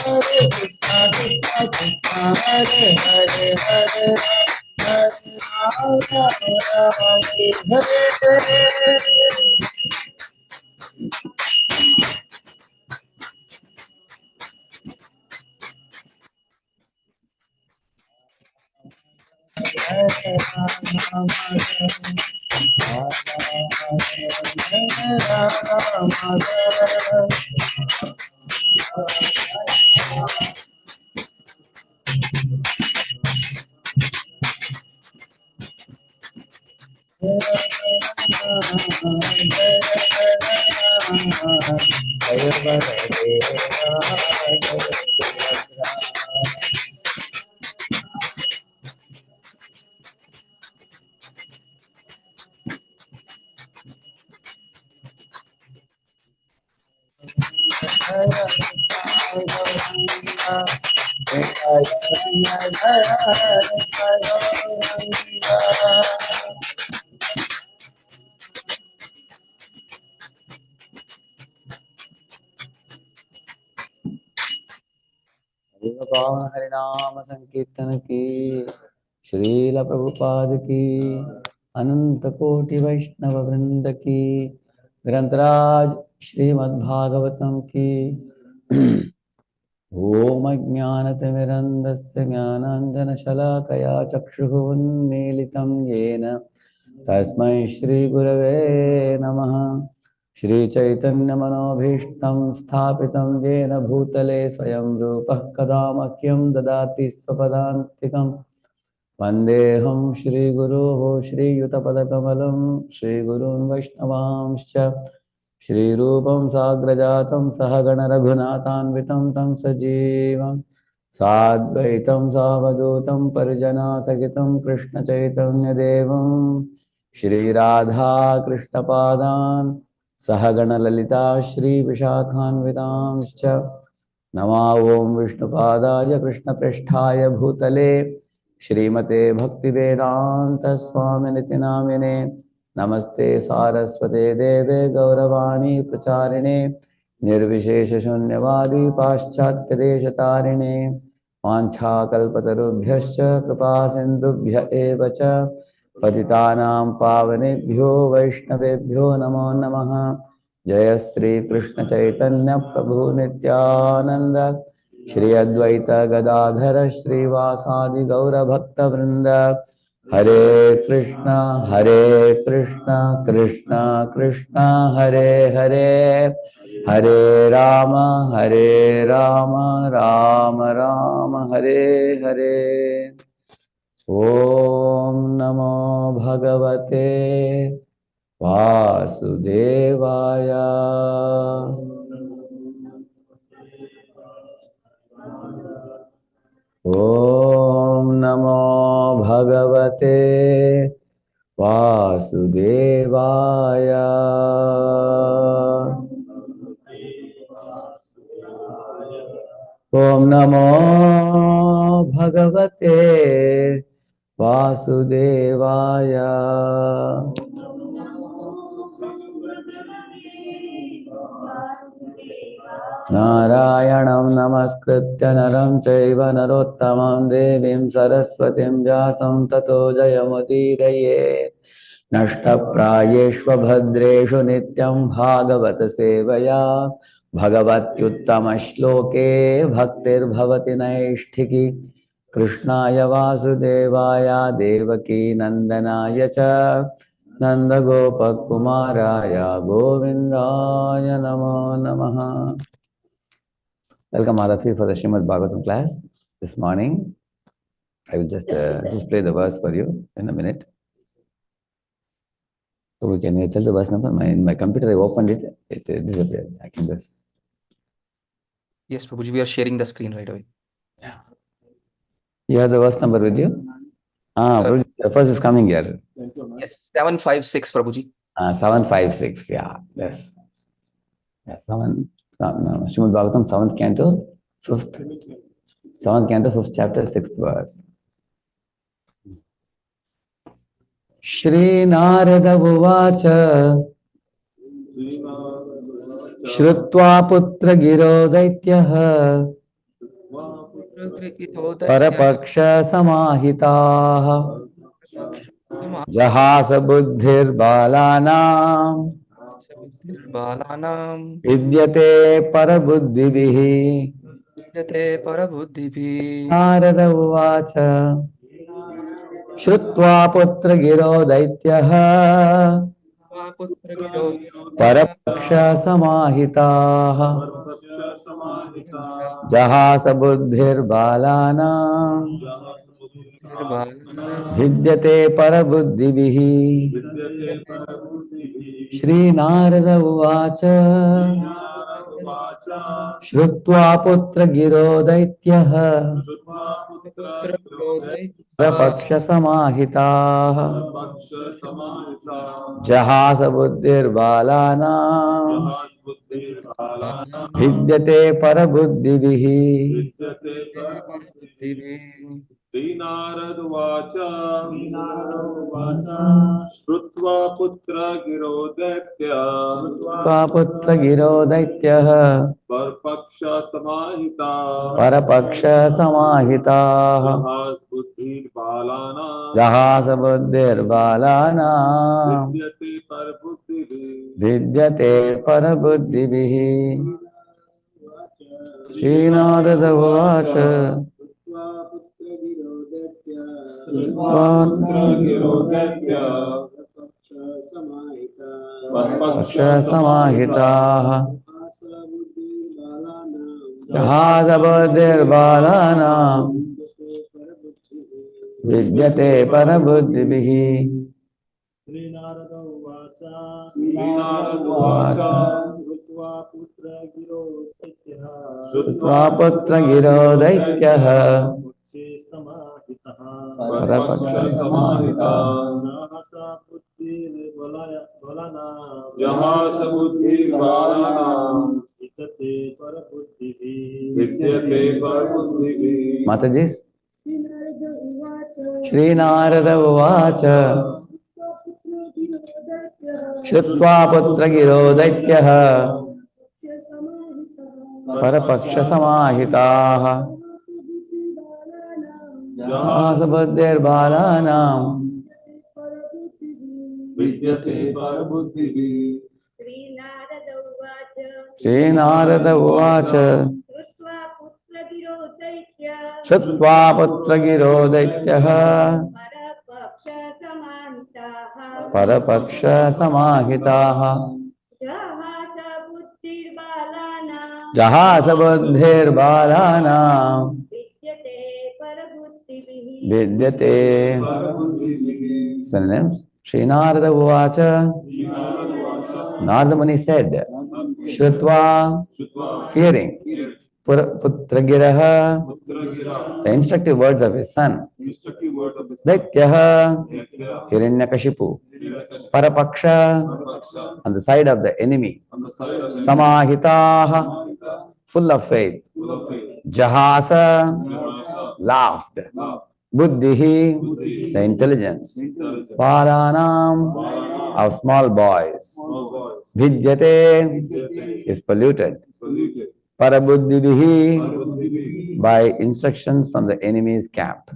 Hare Krishna, Krishna Krishna, Hare Hare, Hare Rama, Hare Hare. हरिनाम संकीर्तन की, श्रील प्रभुपाद की, अनंत कोटि वैष्णव वृंद की, ग्रंथराज श्रीमद् भागवतम की। ओम अज्ञानतिमिरन्धस्य ज्ञानाञ्जनशलाकया चक्षुः उन्मीलितं येन तस्मै श्रीगुरवे नमः। श्रीचैतन्यमनोभीष्टं स्थापितं येन भूतले स्वयं रूपः कदा मह्यं ददाति स्वपदान्तिकं। वन्देऽहं श्रीगुरोः श्रीयुतपदकमलं श्रीगुरून् वैष्णवांश्च श्रीरूपं साग्रजातं सहगण रघुनाथान्वितं तं सजीवं साद्वैतं सावधूतं परिजनसहितं कृष्णचैतन्यदेवं श्रीराधा कृष्णपादान् सहगण ललिता श्रीविशाखान्वितांश्च नमो ॐ विष्णुपादाय कृष्णप्रेष्ठाय भूतले श्रीमते भक्तिवेदांत स्वामिनिति नामिने नमस्ते सारस्वते देवे गौरवाणी प्रचारिणे निर्विशेषशून्यवादी पाश्चात्यदेशतारिणे वाञ्छाकल्पतरुभ्यश्च कृपासिन्धुभ्य एव च पतितानां पावनेभ्यो वैष्णवेभ्यो नमो नमः। जय श्री कृष्ण चैतन्य प्रभु नित्यानंद श्री अद्वैत गदाधर श्रीवासादि गौर भक्त वृंद। हरे कृष्णा कृष्ण कृष्ण हरे हरे, हरे राम राम राम हरे हरे। ओम नमो भगवते वासुदेवाय। ओम नमो भगवते वासुदेवाय। ओम नमो भगवते वासुदेवाय। नारायणं नमस्कृत्य नरं चैव नरोत्तमं देवीं सरस्वतीं व्यासं ततो जयमुदीरये। नष्टप्रायेष्वभद्रेषु नित्यं भागवत सेवया भगवत्युत्तमश्लोके भक्तिर्भवति नैष्ठिकी। कृष्णाय वासुदेवाय देवकी नंदनाय च नन्दगोपकुमाराय गोविन्दाय नमो नमः। Welcome all of you for the Srimad Bhagavatam class this morning. I will just play the verse for you in a minute. So we can tell the verse number. In my computer I opened it, it disappeared. I can just. Yes, Prabhuji, we are sharing the screen right away. Yeah. You have the verse number with you? Prabhuji, the first is coming here. Yes, 756, Prabhuji. 756, yeah, yes. Yeah, Srimad Bhagavatam, 7th canto, 5th chapter, 6th verse. Shri Narada Uvacha Shrutva Putra Giro Daityaha Parapaksha Samahitaha Jahasa Buddhir Balanam Vidyate Parabuddhibihi Narada Uvacha Shrutva putra giro daityah Parapaksha samahitaah Jahasa buddhir balana Vidyate parabuddhibihi Shri Narada uvacha Shrutva putra giro daityah Parapaksha samahitaah Jahasa buddhir balana Vidyate parabuddhibihi Srinarad-vacha Shrutva putra girodetya Putra giro daityah Parpaksha samahita Parapaksha samahita Jahas buddhir balana Jahasa buddhir balana Vidyate parabuddhihi Vidyate parabuddhibihi Shri Narada uvacha Putra girodetya Parapaksha samahita Jahasa buddhir balana Vidyate parabuddhibihi Srinarad-vacha Shrutva putra giro daityah Parapaksha samahita Jahasa buddhir balana Vidyate parabuddhihi Matajis Shri Narada uvacha Shrutva putra giro daityah Parapaksha samahitaah Jahasa buddhir balanam Vidyate parabuddhihi Shri Narada uvacha Shrutva putra giro daityah Parapaksha samahitaah Jahasa buddhir balanam Vidyate synonyms Shri Narada uvacha Narada Muni said Shrutva hearing Putra giraha the instructive words of his son Daityaha Hiranyakashipu Parapaksha on the side of the enemy Samahitaha full of faith Jahasa laughed Buddhihi the intelligence Balanam of small boys Vidyate is polluted Parabuddhibihi by instructions from the enemy's camp.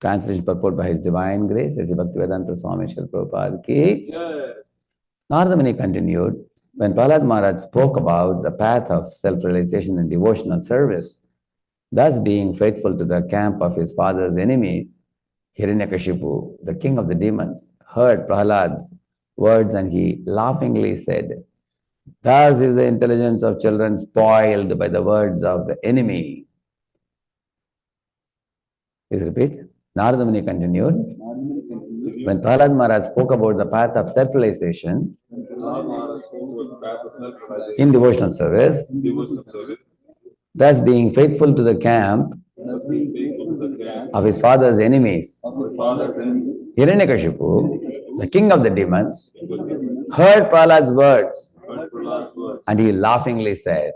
Translation purport by His Divine Grace, as Bhaktivedanta Swami Srila Prabhupada ki. Narada Muni continued, when Prahlad Maharaj spoke about the path of self-realization and devotional service, thus being faithful to the camp of his father's enemies, Hiranyakashipu, the king of the demons, heard Prahlad's words and he laughingly said, thus is the intelligence of children spoiled by the words of the enemy. Please repeat. Narada Muni continued, when Prahlad Maharaj spoke about the path of self-realization in devotional service, thus being faithful to the camp of his father's enemies, Hiranyakashipu, the king of the demons, heard Prahlad's words and he laughingly said,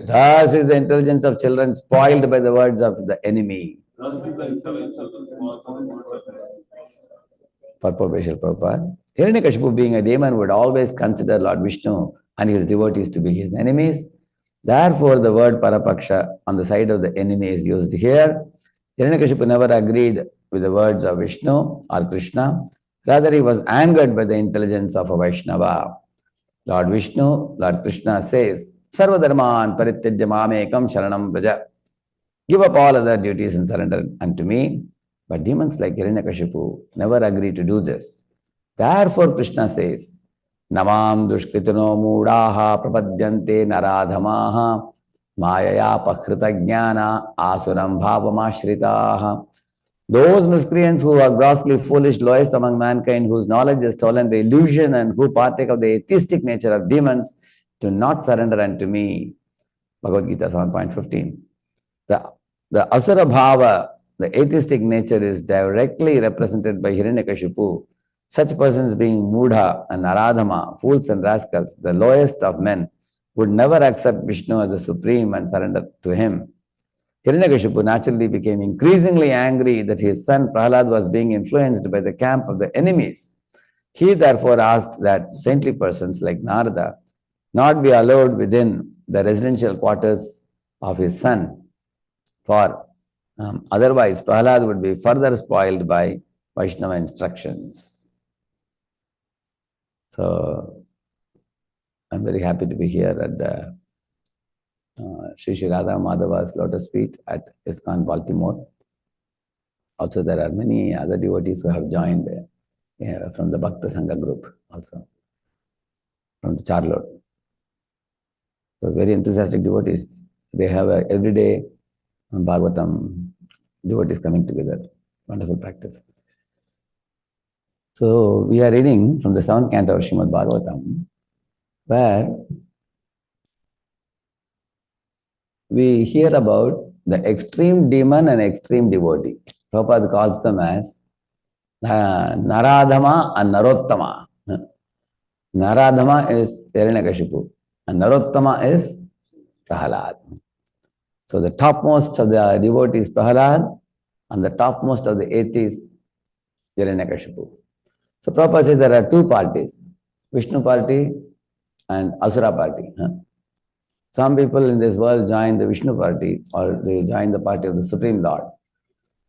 thus is the intelligence of children spoiled by the words of the enemy. Purport by Srila Prabhupada. Hiranyakashipu, being a demon, would always consider Lord Vishnu and his devotees to be his enemies. Therefore, the word Parapaksha on the side of the enemy is used here. Hiranyakashipu never agreed with the words of Vishnu or Krishna. Rather, he was angered by the intelligence of a Vaishnava. Lord Vishnu, Lord Krishna says, Sarvadharman parityajya mamekam sharanam praja. Give up all other duties and surrender unto me. But demons like Hiranyakashipu never agree to do this. Therefore, Krishna says, Namam dushkritino moodaha prapadyante naradhamaha mayaya pakrita jnana asuram bhavamashritaha. Those miscreants who are grossly foolish, lowest among mankind, whose knowledge is stolen by illusion and who partake of the atheistic nature of demons, do not surrender unto me. Bhagavad Gita 7.15. The asura bhava, the atheistic nature, is directly represented by Hiranyakashipu. Such persons being mudha and aradhama, fools and rascals, the lowest of men, would never accept Vishnu as the supreme and surrender to him. Hiranyakashipu naturally became increasingly angry that his son Prahlad was being influenced by the camp of the enemies. He therefore asked that saintly persons like Narada not be allowed within the residential quarters of his son, for otherwise Prahlad would be further spoiled by Vaishnava instructions. So, I'm very happy to be here at the Sri Sri Radha Madhava's lotus feet at ISKCON, Baltimore. Also, there are many other devotees who have joined from the Bhakta Sangha group, also from the Charlotte. So, very enthusiastic devotees. They have everyday Bhagavatam devotees coming together. Wonderful practice. So, we are reading from the 7th canto of Srimad Bhagavatam, where we hear about the extreme demon and extreme devotee. Prabhupada calls them as Naradhama and Narottama. Naradhama is Hiranyakashipu and Narottama is Prahlad. So the topmost of the devotees Prahlad and the topmost of the atheists Hiranyakashipu. So Prabhupada says there are two parties, Vishnu party and Asura party. Some people in this world join the Vishnu party or they join the party of the Supreme Lord.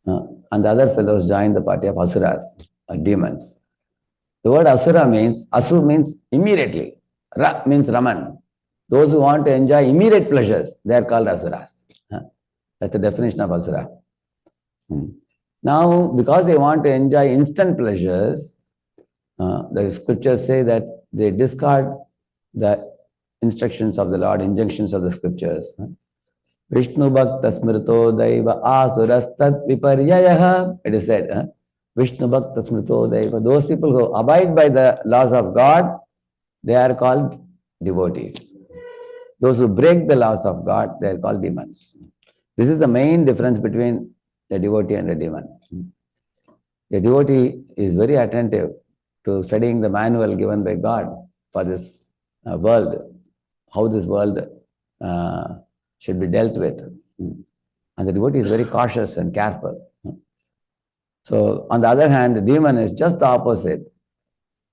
And the other fellows join the party of Asuras or demons. The word Asura means, Asu means immediately. Ra means Raman. Those who want to enjoy immediate pleasures, they are called Asuras. That's the definition of Asura. Now, because they want to enjoy instant pleasures, the scriptures say that they discard the instructions of the Lord, injunctions of the scriptures. Vishnu Bhakta Smrito Daiva Asurastat Viparyayaha. It is said, Vishnu Bhakta Smrito Daiva. Those people who abide by the laws of God, they are called devotees. Those who break the laws of God, they are called demons. This is the main difference between a devotee and a demon. A devotee is very attentive to studying the manual given by God for this world, how this world should be dealt with. And the devotee is very cautious and careful. So, on the other hand, the demon is just the opposite.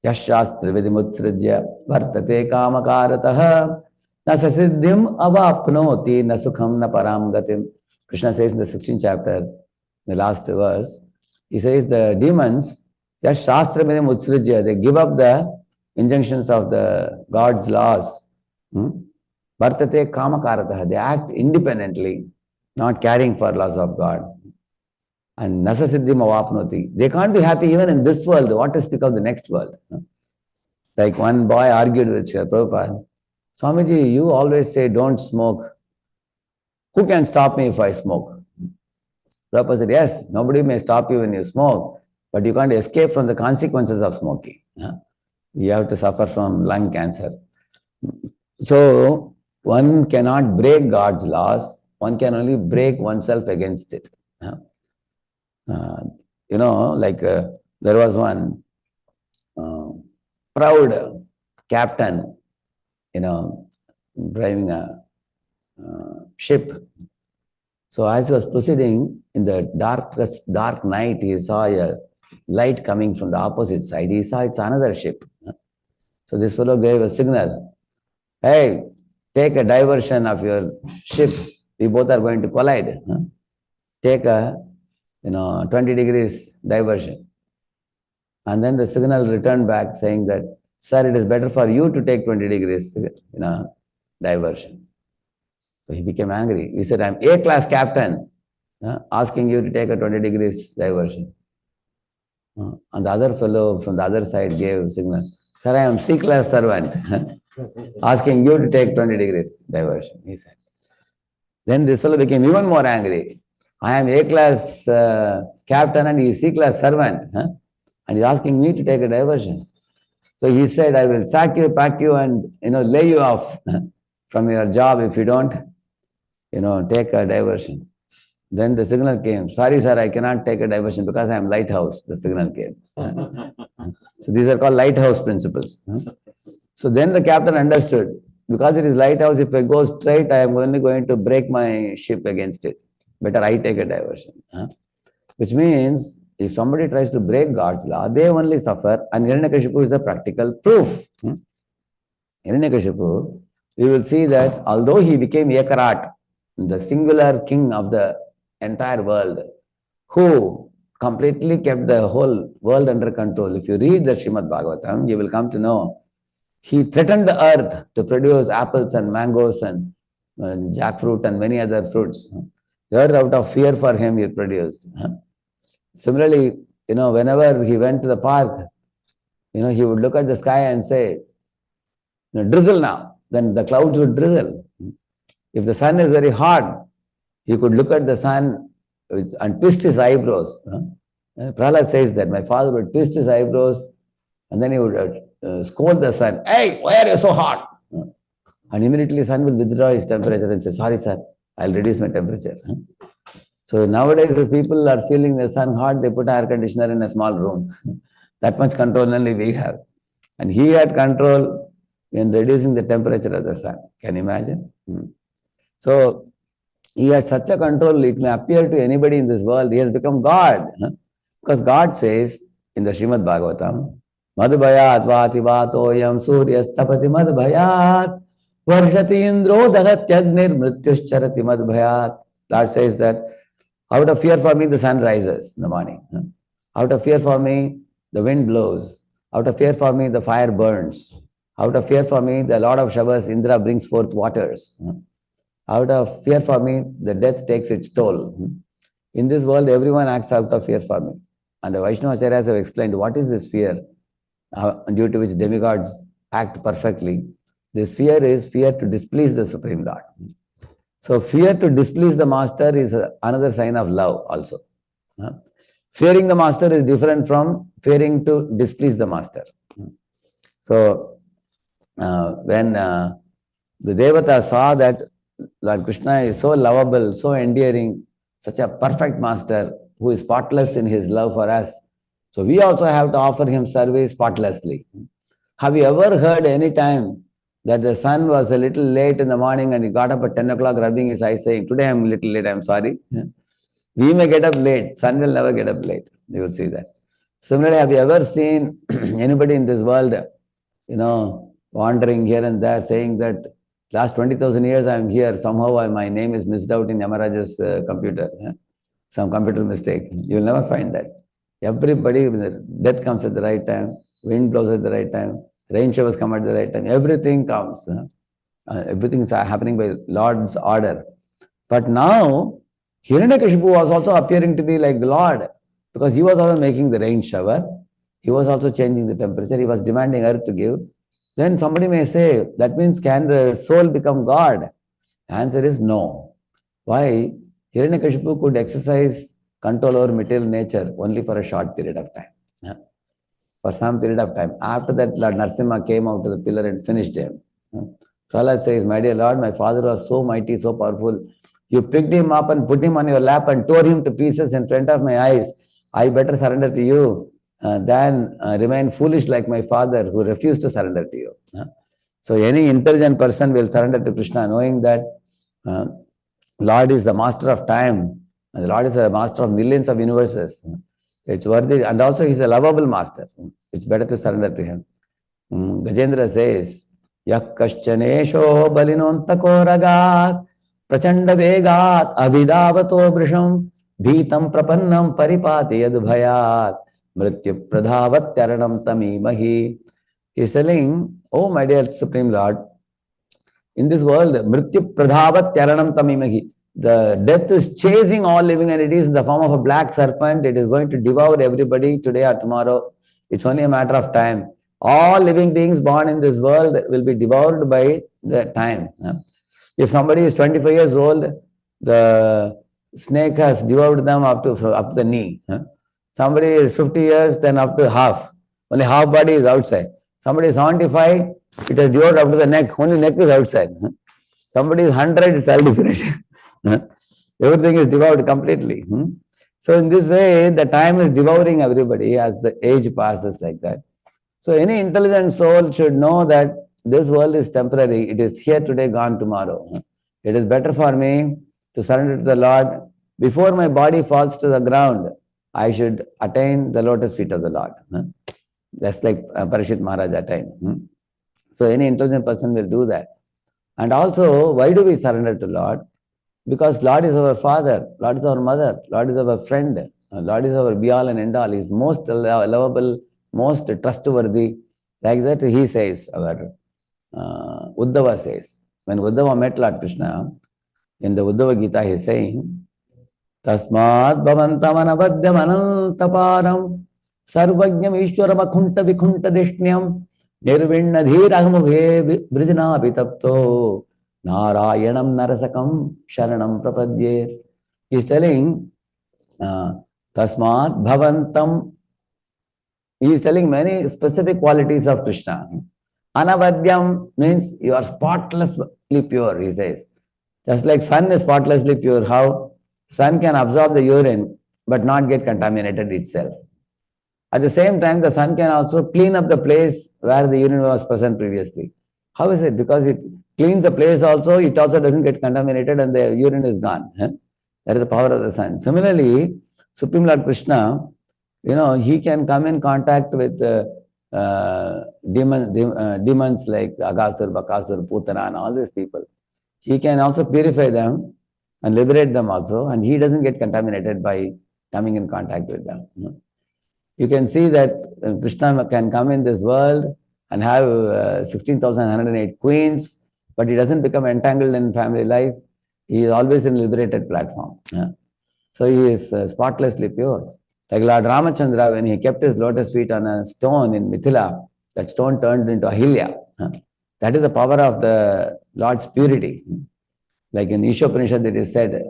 Yashastra vidimutsrajya vartate kamakarataha nasasiddhim avapnoti nasukham na paramgatim. Krishna says in the 16th chapter, the last verse, he says the demons, Yashastra vidimutsrajya, they give up the injunctions of the God's laws. Vartate kamakarataha, they act independently, not caring for laws of God. And nasasiddhim avapnoti, they can't be happy even in this world, what to speak of the next world. Like one boy argued with Prabhupada, Swamiji, you always say don't smoke. Who can stop me if I smoke? Prabhupada said, yes, nobody may stop you when you smoke, but you can't escape from the consequences of smoking. You have to suffer from lung cancer. So, one cannot break God's laws, one can only break oneself against it. There was one proud captain, driving a ship. So as he was proceeding in the dark night, he saw a light coming from the opposite side. He saw it's another ship. So this fellow gave a signal, hey, take a diversion of your ship. We both are going to collide. Take a 20 degrees diversion. And then the signal returned back saying that, sir, it is better for you to take 20 degrees diversion. So he became angry. He said, I'm A-class captain. asking you to take a 20 degrees diversion. And the other fellow from the other side gave signal. Sir, I am C-class servant, asking you to take 20 degrees diversion, he said. Then this fellow became even more angry. I am A-class captain and he is C-class servant. And he is asking me to take a diversion. So he said, I will sack you, pack you and lay you off from your job if you don't take a diversion. Then the signal came. Sorry, sir, I cannot take a diversion because I am lighthouse. The signal came. So these are called lighthouse principles. So then the captain understood. Because it is lighthouse, if I go straight, I am only going to break my ship against it. Better I take a diversion. Which means, if somebody tries to break God's law, they only suffer. And Hiranyakashipu is a practical proof. Hiranyakashipu, we will see that although he became Ekarat, the singular king of the entire world, who completely kept the whole world under control. If you read the Srimad Bhagavatam, you will come to know he threatened the earth to produce apples and mangoes and jackfruit and many other fruits. The earth, out of fear for him, he produced. Similarly, whenever he went to the park, he would look at the sky and say, drizzle now. Then the clouds would drizzle. If the sun is very hot, he could look at the sun and twist his eyebrows. Prahlad says that my father would twist his eyebrows and then he would scold the sun. Hey, why are you so hot? And immediately the sun will withdraw his temperature and say, sorry sir, I'll reduce my temperature. So nowadays if people are feeling the sun hot, they put air conditioner in a small room. That much control only we have. And he had control in reducing the temperature of the sun. Can you imagine? So he had such a control, it may appear to anybody in this world, he has become God. Because God says in the Srimad Bhagavatam, Madhbhayat vati vatoyam suryastapati madhbhayat varshati indro dahatyagnir mrityuscharati madhbhayat. Lord says that out of fear for me the sun rises in the morning. Out of fear for me the wind blows. Out of fear for me the fire burns. Out of fear for me the Lord of Showers, Indra, brings forth waters. Out of fear for me the death takes its toll. In this world everyone acts out of fear for me. And the Vaishnavacharyas have explained what is this fear, due to which demigods act perfectly. This fear is fear to displease the Supreme Lord. So fear to displease the master is another sign of love also. Fearing the master is different from fearing to displease the master. So when the Devata saw that Lord Krishna is so lovable, so endearing, such a perfect master who is spotless in his love for us, so we also have to offer him service spotlessly. Have you ever heard any time that the sun was a little late in the morning and he got up at 10 o'clock rubbing his eyes saying, today I am a little late, I am sorry. We may get up late, sun will never get up late. You will see that. Similarly, have you ever seen anybody in this world, wandering here and there saying that last 20,000 years I am here, somehow my name is missed out in Yamaraj's computer. Some computer mistake. You will never find that. Everybody, death comes at the right time, wind blows at the right time, rain showers come at the right time, everything comes. Everything is happening by Lord's order. But now, Hiranyakashipu was also appearing to be like the Lord, because he was also making the rain shower, he was also changing the temperature, he was demanding earth to give. Then somebody may say, that means can the soul become God? The answer is no. Why? Hiranyakashipu could exercise control over material nature only for a short period of time. For some period of time. After that, Lord Narasimha came out of the pillar and finished him. Prahlad says, my dear Lord, my father was so mighty, so powerful. You picked him up and put him on your lap and tore him to pieces in front of my eyes. I better surrender to you than remain foolish like my father who refused to surrender to you. So any intelligent person will surrender to Krishna knowing that Lord is the master of time. And the Lord is the master of millions of universes. It's worthy, and also he's a lovable master. It's better to surrender to him. Gajendra says, Yak kaschanesho balinontako ragat prachanda vegat abhidavato brisham bhitam prapannam paripati yadbhayat mrityu pradhavat tyaranam tamimahi. He's telling, oh my dear Supreme Lord, in this world, mrityu pradhavat tyaranam tamimahi. the death is chasing all living entities in the form of a black serpent. It is going to devour everybody today or tomorrow. It's only a matter of time. All living beings born in this world will be devoured by the time. If somebody is 25 years old, the snake has devoured them up to the knee. Somebody is 50 years, then up to half. Only half body is outside. Somebody is 75, it has devoured up to the neck. Only neck is outside. Somebody is 100, it's all different. Everything is devoured completely. So in this way, the time is devouring everybody as the age passes like that. So any intelligent soul should know that this world is temporary. It is here today, gone tomorrow. It is better for me to surrender to the Lord. Before my body falls to the ground, I should attain the lotus feet of the Lord. Just like Parashit Maharaj attained. So any intelligent person will do that. And also, why do we surrender to Lord? Because Lord is our Father, Lord is our Mother, Lord is our friend, Lord is our be-all and end-all. He is most lovable, most trustworthy. Like that he says, our Uddhava says. When Uddhava met Lord Krishna, in the Uddhava Gita he is saying, Tasmad bhavantam anavadyam anantaparam sarvajñam ishwaram akhunta vikhunta dishnyam nirvinna dhirahmughe brijana vitapto Narayanam Narasakam Sharanam Prapadye. He is telling Tasmat Bhavantam. He is telling many specific qualities of Krishna. Anavadyam means you are spotlessly pure, he says. Just like sun is spotlessly pure, how? Sun can absorb the urine but not get contaminated itself. At the same time, the sun can also clean up the place where the urine was present previously. How is it? Because it cleans the place also, it also doesn't get contaminated and the urine is gone. That is the power of the sun. Similarly, Supreme Lord Krishna, he can come in contact with demons like Aghasur, Bakasur, Putana and all these people. He can also purify them and liberate them also, and he doesn't get contaminated by coming in contact with them. You can see that Krishna can come in this world and have 16,108 queens, but he doesn't become entangled in family life. He is always in liberated platform. So he is spotlessly pure. Like Lord Ramachandra, when he kept his lotus feet on a stone in Mithila, that stone turned into Ahilya. That is the power of the Lord's purity. Like in Ishopanishad it is said,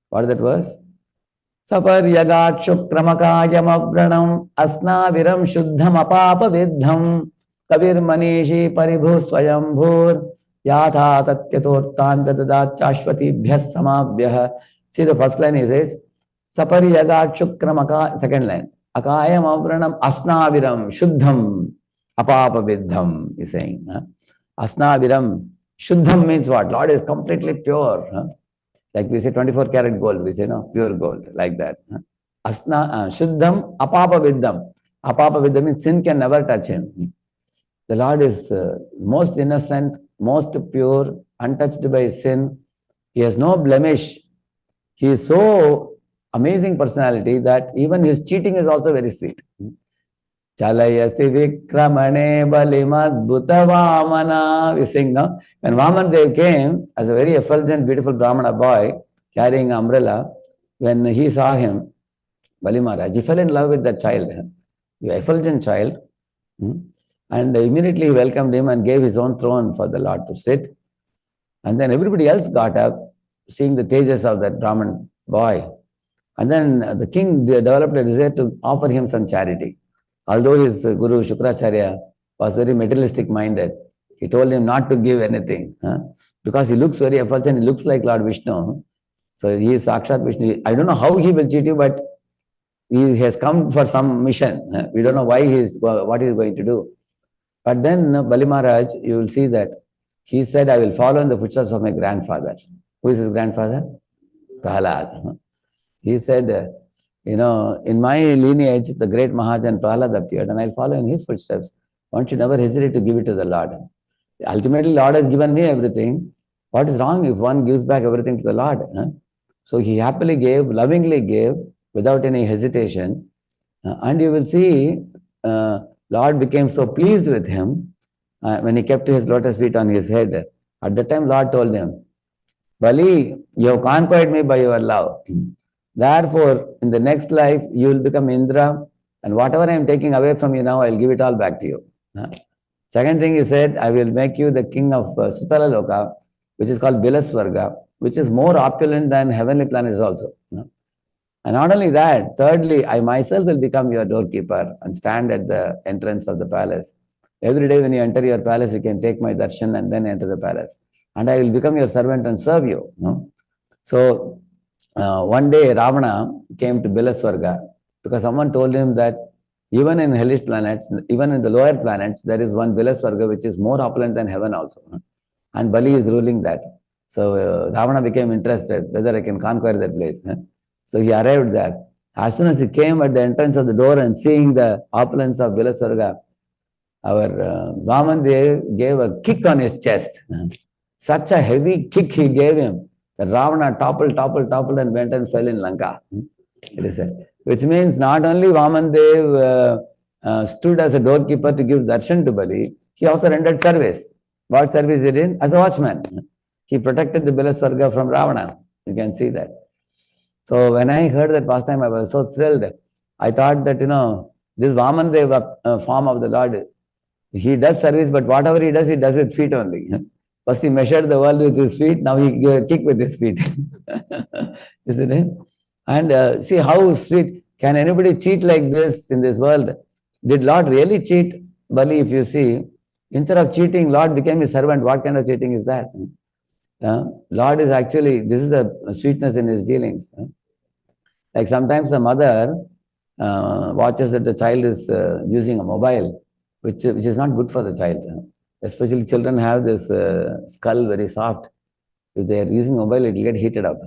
what that was? Saparyagat shukramakayam avranam asnaviram shuddham apapa vidham Kabir Manishi Paribhu Swayambhur Yatha Tatyatortan Vedadat Chashvati Bhyas Samabhyah. See the first line he says, Saparyagat Shukramaka, second line, Akayam Avranam Asnaviram Shuddham Apapa Vidham, he's saying. Asnaviram, Shuddham means what? Lord is completely pure. Like we say 24 karat gold, we say no, pure gold, like that. Shuddham Apapa Vidham. Apapa Vidham means sin can never touch him. The Lord is most innocent, most pure, untouched by sin. He has no blemish. He is so amazing personality that even his cheating is also very sweet. Chalayasi Vikramane Balimad Vamana. We sing now. When Vamandev came as a very effulgent, beautiful Brahmana boy carrying an umbrella, when he saw him, Bali Maharaj, he fell in love with that child, the effulgent child. And immediately he welcomed him and gave his own throne for the Lord to sit. And then everybody else got up, seeing the tejas of that Brahman boy. And then the king developed a desire to offer him some charity. Although his guru Shukracharya was very materialistic minded, he told him not to give anything. Because he looks very effulgent, he looks like Lord Vishnu. So he is Sakshat Vishnu. I don't know how he will cheat you, but he has come for some mission. We don't know why what he is going to do. But then Bali Maharaj, you will see that he said, I will follow in the footsteps of my grandfather. Who is his grandfather? Prahlad. He said, in my lineage, the great Mahajan Prahlad appeared and I'll follow in his footsteps. One should never hesitate to give it to the Lord. Ultimately, Lord has given me everything. What is wrong if one gives back everything to the Lord? So he happily gave, lovingly gave, without any hesitation. And you will see, Lord became so pleased with him when he kept his lotus feet on his head. At that time, Lord told him, Bali, you have conquered me by your love. Therefore, in the next life, you will become Indra, and whatever I am taking away from you now, I will give it all back to you. Second thing he said, I will make you the king of Sutala Loka, which is called Bilaswarga, which is more opulent than heavenly planets also. And not only that, thirdly, I myself will become your doorkeeper and stand at the entrance of the palace. Every day when you enter your palace, you can take my darshan and then enter the palace. And I will become your servant and serve you. So, one day Ravana came to Bilaswarga because someone told him that even in hellish planets, even in the lower planets, there is one Bilaswarga which is more opulent than heaven also. And Bali is ruling that. So Ravana became interested whether I can conquer that place. So he arrived there. As soon as he came at the entrance of the door and seeing the opulence of Bilaswarga, our Vaman gave a kick on his chest. Such a heavy kick he gave him that Ravana toppled and went and fell in Lanka. It is said. Which means not only Vaman stood as a doorkeeper to give darshan to Bali, he also rendered service. What service he did? As a watchman. He protected the Bilaswarga from Ravana. You can see that. So when I heard that pastime, I was so thrilled. I thought that, this Vaman form of the Lord, he does service, but whatever he does with feet only. First he measured the world with his feet, now he kick with his feet. Isn't it? And see how sweet. Can anybody cheat like this in this world? Did Lord really cheat? Bali, if you see, instead of cheating, Lord became his servant. What kind of cheating is that? Lord is actually, this is a sweetness in his dealings. Like sometimes the mother watches that the child is using a mobile, which is not good for the child. Especially children have this skull very soft. If they are using mobile, it will get heated up.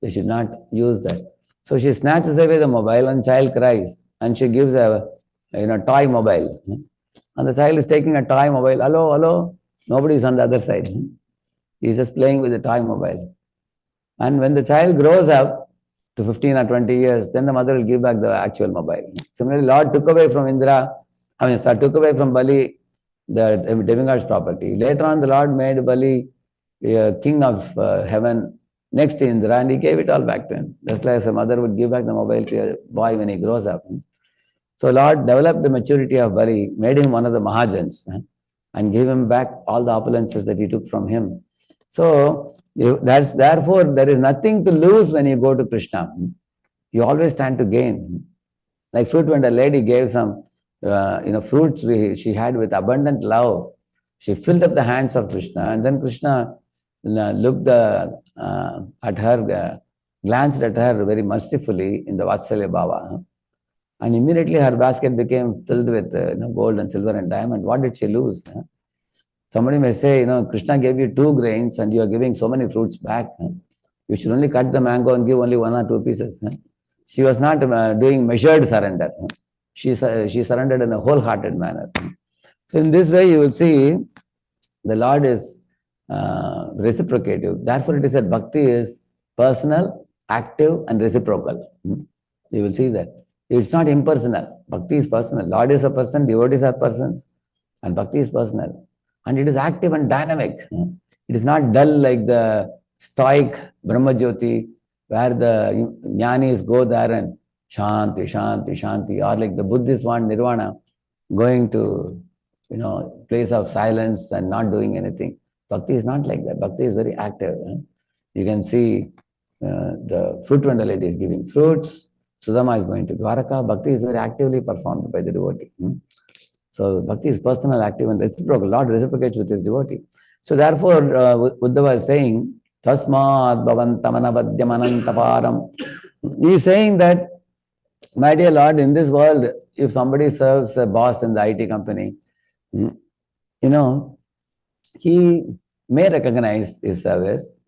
They should not use that. So she snatches away the mobile and child cries. And she gives a toy mobile. And the child is taking a toy mobile. Hello. Nobody is on the other side. He is just playing with the toy mobile. And when the child grows up to 15 or 20 years, then the mother will give back the actual mobile. Similarly, Lord took away from took away from Bali the demigod's property. Later on, the Lord made Bali a king of heaven next to Indra, and he gave it all back to him. Just like a mother would give back the mobile to a boy when he grows up. So Lord developed the maturity of Bali, made him one of the Mahajans, and gave him back all the opulences that he took from him. So therefore, there is nothing to lose when you go to Krishna. You always stand to gain. Like fruit vendor lady gave some fruits she had with abundant love. She filled up the hands of Krishna, and then Krishna looked at her, glanced at her very mercifully in the Vatsalya Bhava. And immediately her basket became filled with gold and silver and diamond. What did she lose? Somebody may say, Krishna gave you 2 grains and you are giving so many fruits back. You should only cut the mango and give only 1 or 2 pieces. She was not doing measured surrender. She surrendered in a wholehearted manner. So in this way, you will see the Lord is reciprocative. Therefore, it is that bhakti is personal, active, and reciprocal. You will see that. It's not impersonal. Bhakti is personal. Lord is a person, devotees are persons, and bhakti is personal. And it is active and dynamic. It is not dull like the stoic Brahma Jyoti, where the jnanis go there and Shanti, Shanti, Shanti, or like the Buddhists want nirvana, going to place of silence and not doing anything. Bhakti is not like that. Bhakti is very active. You can see the fruit vendor lady is giving fruits. Sudama is going to Dwaraka. Bhakti is very actively performed by the devotee. So Bhakti is personal, active, and reciprocal. Lord reciprocates with his devotee. So therefore, Uddhava is saying, Tasmad bhavantamanavadyamanantaparam. He is saying that, my dear Lord, in this world, if somebody serves a boss in the IT company, he may recognize his service,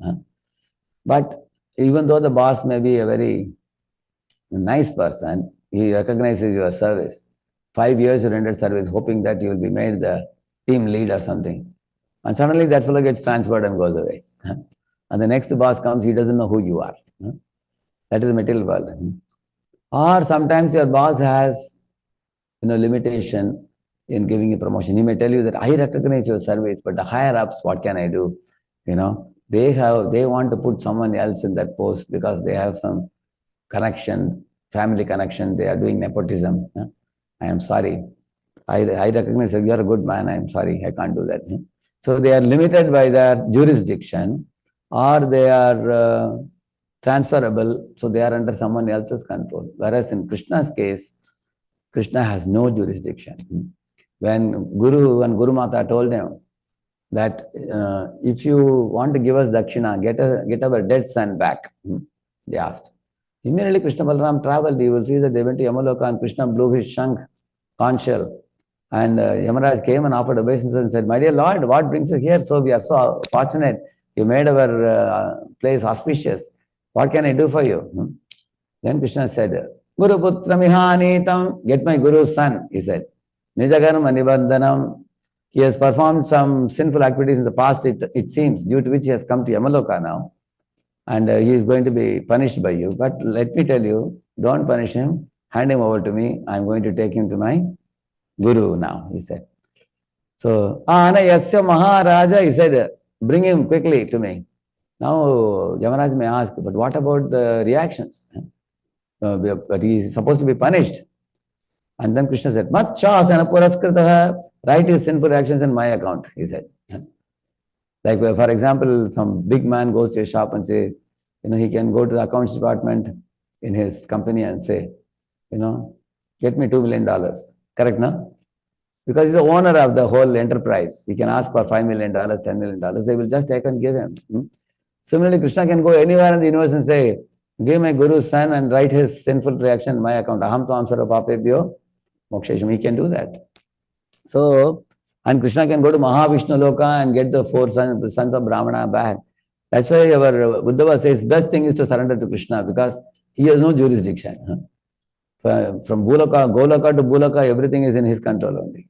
but even though the boss may be a very nice person, he recognizes your service. 5 years you rendered service, hoping that you will be made the team lead or something. And suddenly that fellow gets transferred and goes away. And the next boss comes, he doesn't know who you are. That is the material world. Or sometimes your boss has limitation in giving you promotion. He may tell you that I recognize your service, but the higher ups, what can I do? They want to put someone else in that post because they have some connection, family connection. They are doing nepotism. I am sorry. I recognize if you are a good man. I am sorry. I can't do that. So they are limited by their jurisdiction, or they are transferable. So they are under someone else's control. Whereas in Krishna's case, Krishna has no jurisdiction. When Guru and Guru Mata told him that if you want to give us dakshina, get our dead son back, they asked. Immediately Krishna Balaram traveled. You will see that they went to Yamaloka and Krishna blew his shank, conch shell. And Yamaraj came and offered obeisance and said, "My dear Lord, what brings you here? So we are so fortunate. You made our place auspicious. What can I do for you?" Then Krishna said, "Guru Putra Mihanitam, get my Guru's son," he said. Nijakarma Nibandhanam. He has performed some sinful activities in the past, it seems, due to which he has come to Yamaloka now. And he is going to be punished by you. But let me tell you, don't punish him. Hand him over to me. I am going to take him to my Guru now, he said. So, Anayasya Maharaja, he said, bring him quickly to me. Now, Yamaraj may ask, but what about the reactions? But he is supposed to be punished. And then Krishna said, Mat chasana puraskritaha, write his sinful actions in my account, he said. Like, for example, some big man goes to a shop and say, he can go to the accounts department in his company and say, get me $2 million. Correct, no? Because he's the owner of the whole enterprise. He can ask for $5 million, $10 million. They will just take and give him. Similarly, Krishna can go anywhere in the universe and say, give my Guru's son and write his sinful reaction in my account. Aham tvam sarva papebhyo mokshesham. He can do that. So, and Krishna can go to Mahavishnu Loka and get the 4 sons of Brahmana back. That's why our Uddhava says, best thing is to surrender to Krishna because he has no jurisdiction. From Goloka to Bulaka, everything is in his control only.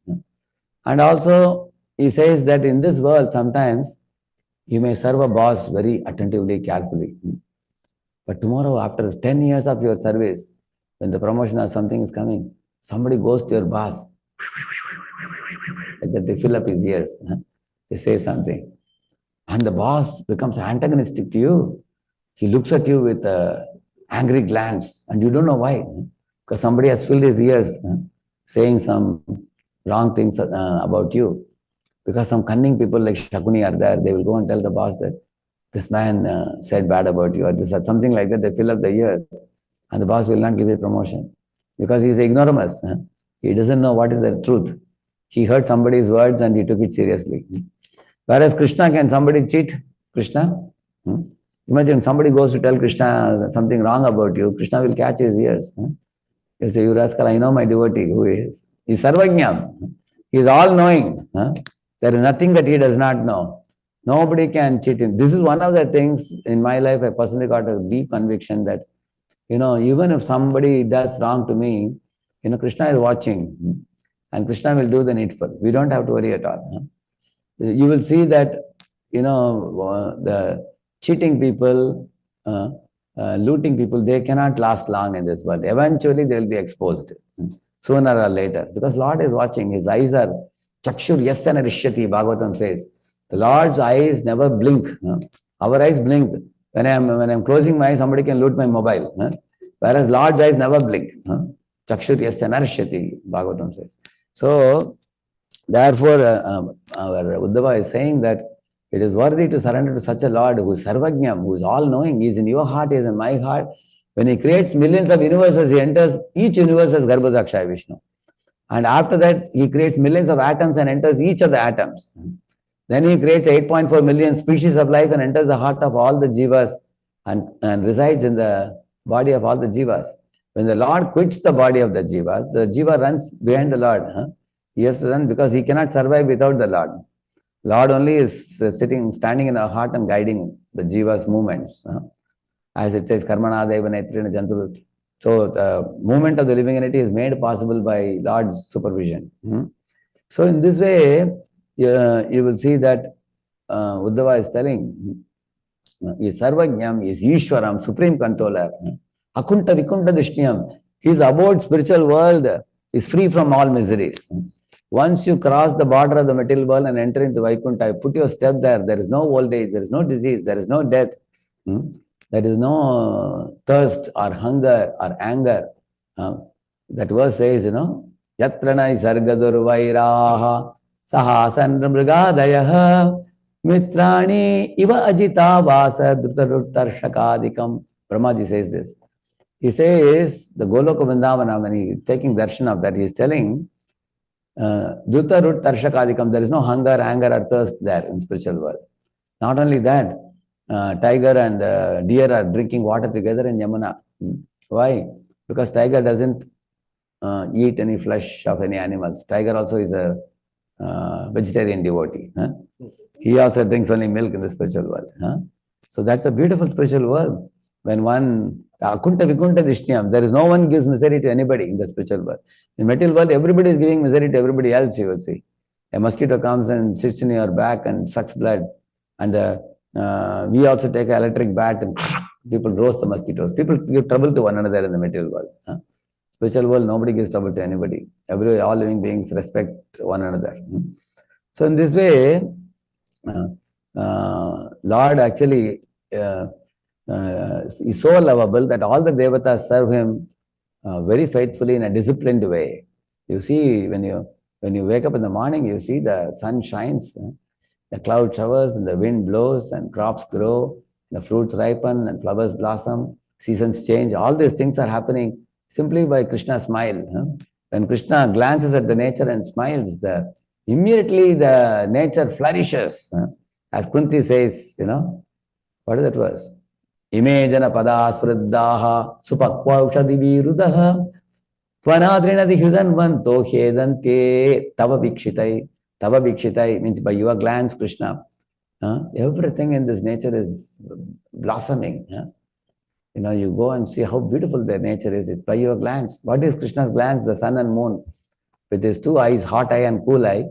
And also, he says that in this world, sometimes you may serve a boss very attentively, carefully. But tomorrow, after 10 years of your service, when the promotion or something is coming, somebody goes to your boss, like that they fill up his ears. They say something. And the boss becomes antagonistic to you. He looks at you with an angry glance, and you don't know why. Because somebody has filled his ears, saying some wrong things about you. Because some cunning people like Shakuni are there, they will go and tell the boss that this man said bad about you, or this or something like that. They fill up the ears, and the boss will not give you promotion because he is ignoramus. He doesn't know what is the truth. He heard somebody's words and he took it seriously. Whereas Krishna, can somebody cheat Krishna? Imagine somebody goes to tell Krishna something wrong about you. Krishna will catch his ears. He'll say, you rascal, I know my devotee who he is. He is Sarvajñam. He is all-knowing. There is nothing that he does not know. Nobody can cheat him. This is one of the things in my life I personally got a deep conviction that, even if somebody does wrong to me, Krishna is watching. And Krishna will do the needful. We don't have to worry at all. You will see that, the cheating people, looting people, they cannot last long in this world. Eventually, they will be exposed sooner or later. Because Lord is watching. His eyes are chakshur yasana rishyati, Bhagavatam says. The Lord's eyes never blink. Our eyes blink. When I'm closing my eyes, somebody can loot my mobile. Whereas Lord's eyes never blink. Chakshur yasana rishyati, Bhagavatam says. So, therefore, our Uddhava is saying that it is worthy to surrender to such a Lord who is Sarvajñam, who is all-knowing. He is in your heart, he is in my heart. When he creates millions of universes, he enters each universe as Garbhodakshaya Vishnu. And after that, he creates millions of atoms and enters each of the atoms. Then he creates 8.4 million species of life and enters the heart of all the jivas and resides in the body of all the jivas. When the Lord quits the body of the jiva runs behind the Lord. He has to run because he cannot survive without the Lord. Lord only is standing in our heart and guiding the jiva's movements. As it says, Karmana Deva Netrina Jantur. So the movement of the living entity is made possible by Lord's supervision. So in this way, you will see that Uddhava is telling, is Sarvajñam, is Ishwaram, supreme controller. Akunta Vikunta Dishniyam. His abode spiritual world is free from all miseries. Once you cross the border of the material world and enter into Vaikuntha, you put your step there. There is no old age, there is no disease, there is no death. There is no thirst or hunger or anger. That verse says, Yatranai sargadur vairaha sahasan mrigadayah mitrani iva ajita vasa drutaruttarshakadikam. Brahmaji says this. He says, the Goloka Vrindavana, when he is taking darshan of that, he is telling, drutaruttarshakadikam, there is no hunger, anger or thirst there in spiritual world. Not only that, tiger and deer are drinking water together in Yamuna. Why? Because tiger doesn't eat any flesh of any animals. Tiger also is a vegetarian devotee. He also drinks only milk in the spiritual world. So that's a beautiful spiritual world. When one, akunta vikunta dishniyam, there is no one gives misery to anybody in the spiritual world. In material world, everybody is giving misery to everybody else, you will see. A mosquito comes and sits in your back and sucks blood. And we also take an electric bat and people roast the mosquitoes. People give trouble to one another in the material world. Spiritual world, nobody gives trouble to anybody. All living beings respect one another. So in this way, Lord actually is so lovable that all the devatas serve him very faithfully in a disciplined way. You see, when you wake up in the morning, you see the sun shines, the cloud showers and the wind blows and crops grow, the fruits ripen and flowers blossom, seasons change. All these things are happening simply by Krishna's smile. When Krishna glances at the nature and smiles, immediately the nature flourishes. As Kunti says, what is that verse? Imejana pada sruddhaha supakva ushadivirudaha Vanadrinadi hridanvanto hedante tava vikshitai. Tava vikshitai means by your glance, Krishna. Everything in this nature is blossoming. You go and see how beautiful their nature is. It's by your glance. What is Krishna's glance? The sun and moon. With his two eyes, hot eye and cool eye,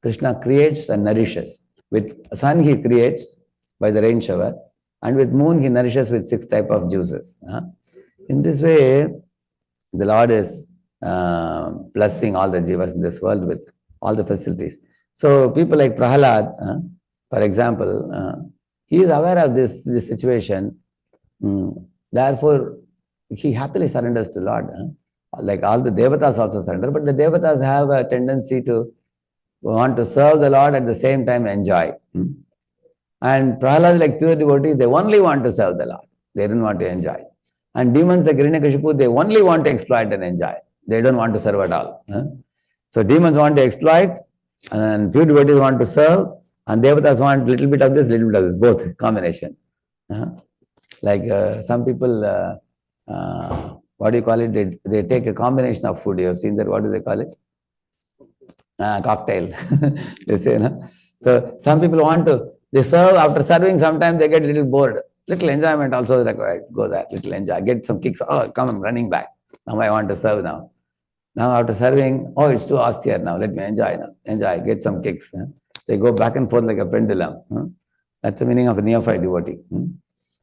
Krishna creates and nourishes. With sun, he creates by the rain shower. And with moon, he nourishes with 6 types of juices. In this way, the Lord is blessing all the jivas in this world with all the facilities. So people like Prahalad, for example, he is aware of this situation. Therefore, he happily surrenders to Lord. Like all the devatas also surrender, but the devatas have a tendency to want to serve the Lord at the same time enjoy. And Prahalad, like pure devotees, they only want to serve the Lord. They don't want to enjoy. And demons like Hiranyakashipu, they only want to exploit and enjoy. They don't want to serve at all. So demons want to exploit, and pure devotees want to serve, and devatas want little bit of this, both combination. Like some people, what do you call it? They take a combination of food. You have seen that? What do they call it? Cocktail. They say, no? So some people want to, they serve, after serving, sometimes they get a little bored. Little enjoyment also is required. Go there, little enjoy, get some kicks. Oh, come, I'm running back. Now I want to serve now. Now after serving, oh, it's too austere now. Let me enjoy now. Enjoy, get some kicks. They go back and forth like a pendulum. That's the meaning of a neophyte devotee. When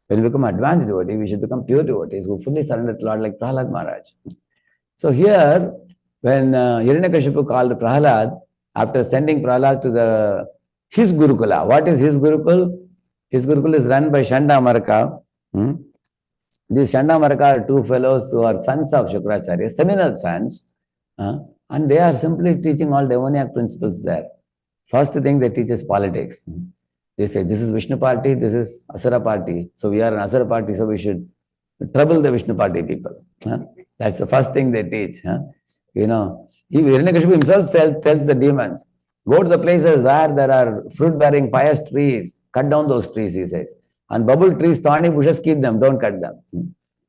we become advanced devotee, we should become pure devotees who fully surrender to Lord like Prahalad Maharaj. So here, when Hiranyakashipu called Prahalad, after sending Prahalad to his Gurukula, what is his Gurukul? His Gurukul is run by Chandamarka. These Chandamarka are 2 fellows who are sons of Shukracharya, seminal sons, and they are simply teaching all demoniac principles there. First thing they teach is politics. They say, this is Vishnu party, this is Asura party. So we are an Asura party, so we should trouble the Vishnu party people. That's the first thing they teach. Hiranyakashipu himself tells the demons, go to the places where there are fruit-bearing pious trees, cut down those trees, he says. And bubble trees, thorny bushes, keep them, don't cut them.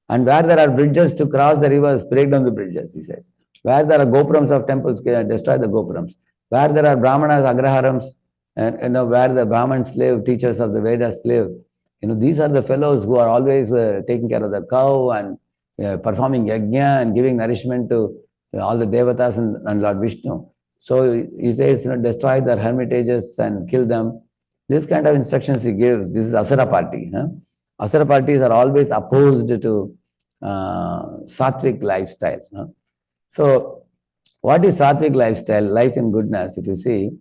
And where there are bridges to cross the rivers, break down the bridges, he says. Where there are gopurams of temples, destroy the gopurams. Where there are brahmanas, agraharams, and where the Brahman slave, teachers of the Vedas live. These are the fellows who are always taking care of the cow and performing yajna and giving nourishment to all the devatas and Lord Vishnu. So he says, destroy their hermitages and kill them. This kind of instructions he gives. This is Asura party. Asura parties are always opposed to sattvic lifestyle. So What is sattvic lifestyle? Life in goodness, if you see.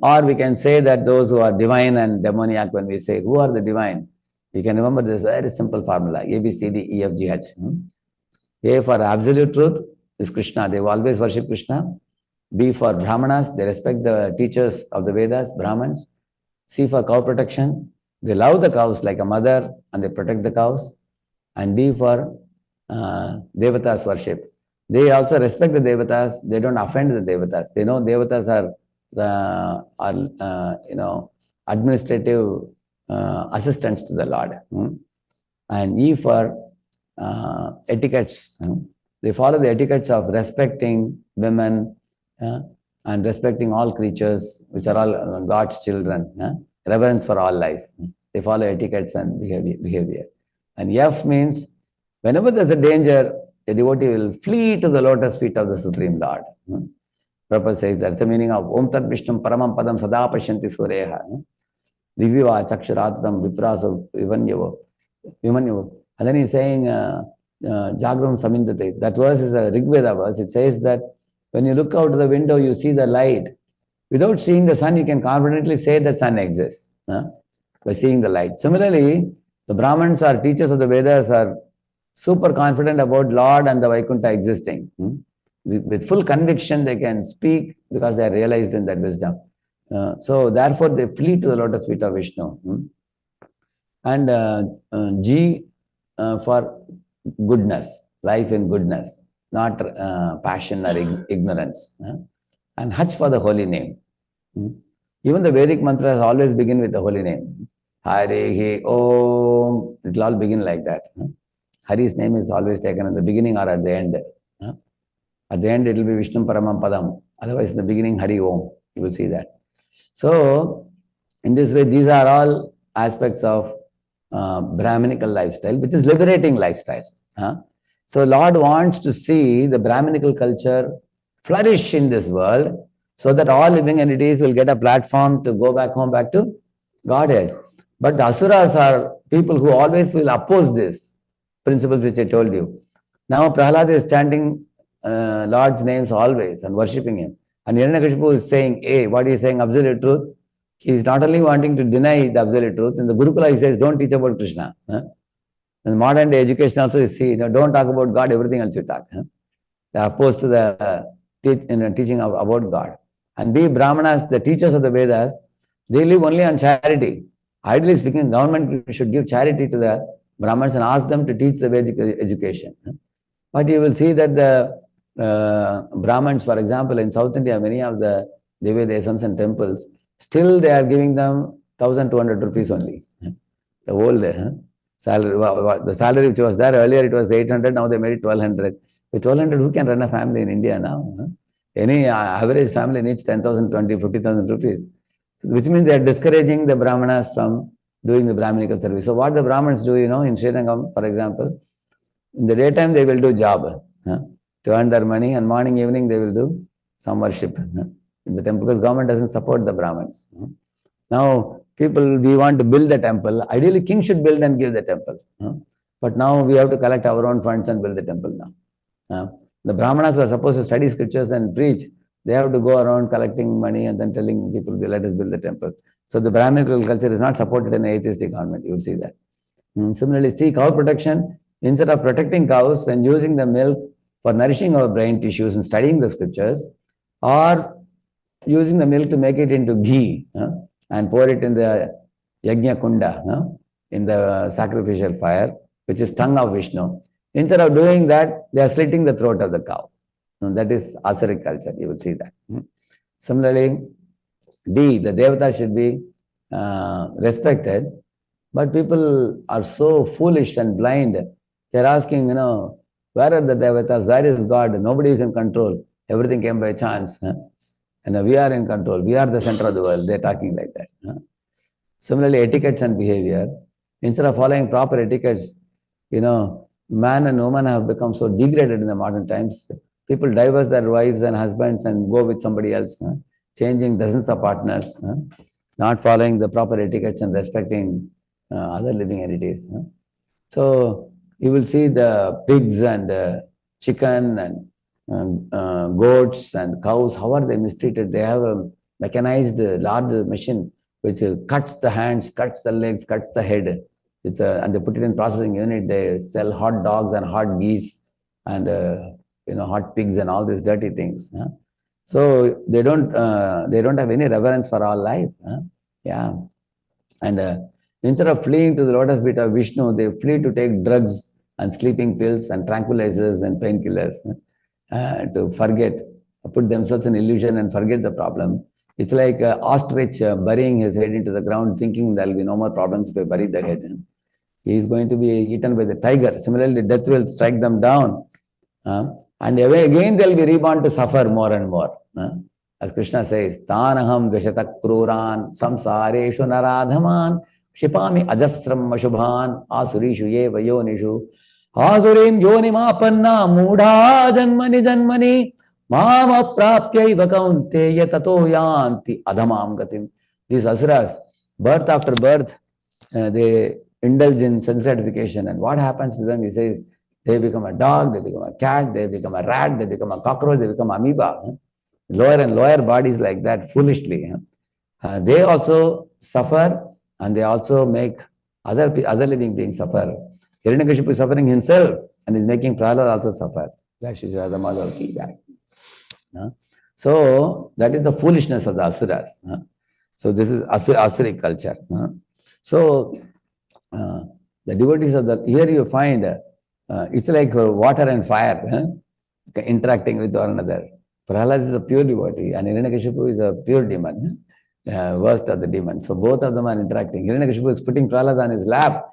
Or we can say that those who are divine and demoniac, when we say, who are the divine? You can remember this very simple formula, A, B, C, D, E, F, G, H. A for absolute truth is Krishna. They always worship Krishna. B for Brahmanas. They respect the teachers of the Vedas, Brahmins. C for cow protection. They love the cows like a mother and they protect the cows. And D for Devatas worship. They also respect the Devatas. They don't offend the Devatas. They know Devatas are administrative assistants to the Lord. And E for etiquettes. They follow the etiquettes of respecting women and respecting all creatures, which are all God's children. Reverence for all life. They follow etiquettes and behavior. And F means whenever there's a danger, a devotee will flee to the lotus feet of the Supreme Lord. Prabhupada says that's the meaning of Om Tat Vishnum Paramam Padam Sada Pashyanti Sureha. Divyava Chakshuratatam Vipraso Vimanyavu. And then he's saying Jagram Samindate. That verse is a Rigveda verse. It says that when you look out the window, you see the light. Without seeing the sun, you can confidently say that sun exists by seeing the light. Similarly, the Brahmins or teachers of the Vedas are super confident about Lord and the Vaikuntha existing. With full conviction, they can speak because they are realized in that wisdom. So therefore, they flee to the lotus feet of Vishnu. And G for goodness, life in goodness, not passion or ignorance. And H for the holy name. Even the Vedic mantras always begin with the holy name. Hare Om. It will all begin like that. Hari's name is always taken at the beginning or at the end. At the end, it will be Vishnu Paramam Padam. Otherwise, in the beginning, Hari Om. You will see that. So, in this way, these are all aspects of Brahminical lifestyle, which is liberating lifestyle. So, Lord wants to see the Brahminical culture flourish in this world so that all living entities will get a platform to go back home, back to Godhead. But the Asuras are people who always will oppose this principle which I told you. Now, Prahlad is chanting Lord's names always and worshipping him. And Hiranyakashipu is saying, what he is saying, absolute truth. He is not only wanting to deny the absolute truth. In the Gurukula, he says, don't teach about Krishna. In modern day education also, you see, don't talk about God, everything else you talk. They are opposed to the teaching about God. And we Brahmanas, the teachers of the Vedas, they live only on charity. Ideally speaking, government should give charity to the Brahmins and ask them to teach the Vedic education. But you will see that the Brahmins, for example, in South India, many of the Devotee Desams and temples, still they are giving them 1,200 rupees only. The old salary, the salary which was there earlier, it was 800, now they made it 1,200. With 1,200, who can run a family in India now? Any average family needs 10,000, 20,000, 50,000 rupees, which means they are discouraging the Brahmanas from doing the Brahminical service. So what the Brahmins do, in Srirangam, for example, in the daytime they will do job to earn their money, and morning, evening they will do some worship in the temple because government doesn't support the Brahmins. Now, we want to build the temple. Ideally, king should build and give the temple. But now we have to collect our own funds and build the temple now. The Brahmanas were supposed to study scriptures and preach. They have to go around collecting money and then telling people, let us build the temple. So the Brahminical culture is not supported in the atheistic government. You will see that. Similarly, see cow protection. Instead of protecting cows and using the milk for nourishing our brain tissues and studying the scriptures, or using the milk to make it into ghee and pour it in the yajna kunda, in the sacrificial fire, which is tongue of Vishnu. Instead of doing that, they are slitting the throat of the cow. That is Asuric culture. You will see that. Similarly, D, the Devata should be respected, but people are so foolish and blind. They are asking, where are the Devatas? Where is God? Nobody is in control. Everything came by chance. And we are in control. We are the center of the world. They are talking like that. Similarly, etiquettes and behavior. Instead of following proper etiquettes, man and woman have become so degraded in the modern times. People divorce their wives and husbands and go with somebody else, changing dozens of partners, not following the proper etiquettes and respecting other living entities. So you will see the pigs and chicken and goats and cows, how are they mistreated? They have a mechanized large machine which cuts the hands, cuts the legs, cuts the head. And they put it in processing unit. They sell hot dogs and hot geese and hot pigs and all these dirty things. So they don't have any reverence for all life. Yeah. And instead of fleeing to the lotus feet of Vishnu, they flee to take drugs and sleeping pills and tranquilizers and painkillers to forget, put themselves in illusion and forget the problem. It's like an ostrich burying his head into the ground, thinking there will be no more problems if I bury the head. He is going to be eaten by the tiger. Similarly, death will strike them down. And again they will be reborn to suffer more and more. As Krishna says, Tanaham Vishatak Kruran Samsareshu Naradhaman Shipami Ajasram Mashubhan Asurishu Yeva Yonishu Asurim Yonimapanna Mudha Janmani Janmani Mama Prapyaiva Kaunteya Tato Yanti Adhamam Gatim. These asuras, birth after birth, they indulge in sense gratification. And what happens to them? He says, they become a dog, they become a cat, they become a rat, they become a cockroach, they become amoeba. Lower and lower bodies like that, foolishly. They also suffer and they also make other living beings suffer. Hiranyakashipu is suffering himself and is making Prahlad also suffer. So that is the foolishness of the asuras. So this is asuric culture. So the devotees of here you find it's like water and fire interacting with one another. Prahlad is a pure devotee and Hiranyakashipu is a pure demon, worst of the demons. So both of them are interacting. Hiranyakashipu is putting Prahlad on his lap,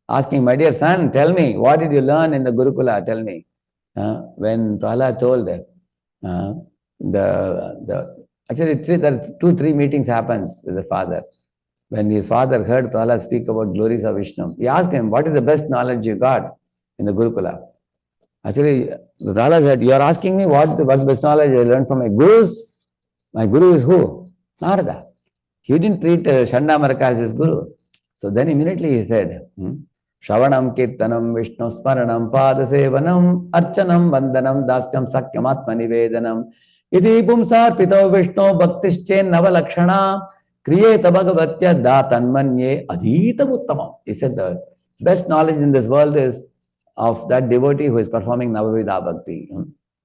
asking, my dear son, tell me, what did you learn in the Gurukula? Tell me. When Prahlad told actually there are 2-3 meetings happens with the father. When his father heard Prahlad speak about glories of Vishnu, he asked him, what is the best knowledge you got in the Gurukula? Actually, Prahlad said, you are asking me what's the best knowledge I learned from my gurus? My guru is who? Narada. He didn't treat Chandamaraka as his guru. So then immediately he said, Shravanam Kirtanam Vishnu Smaranam Padasevanam Archanam Vandanam Dasyam Sakyam Atma Nivedanam Iti Pumsar Pito Vishnu Bhaktischen Navalakshana Kriyeta Bhagavatya Datanmanye Adhita Uttamam. He said the best knowledge in this world is of that devotee who is performing Navavidha Bhakti.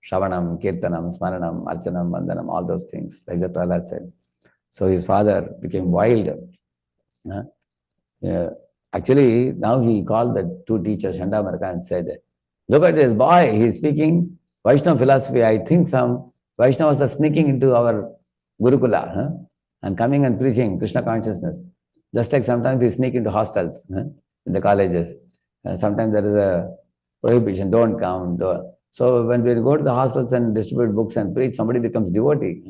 Shravanam, Kirtanam, Smaranam, Archanam, Vandanam, all those things, like the Prahlad said. So his father became wild. Actually, now he called the 2 teachers, Chandamaraka, and said, look at this boy, he is speaking Vaishnava philosophy. I think some Vaishnavas are sneaking into our Gurukula and coming and preaching Krishna consciousness. Just like sometimes we sneak into hostels in the colleges. Sometimes there is a prohibition, don't come. So when we go to the hostels and distribute books and preach, somebody becomes devotee.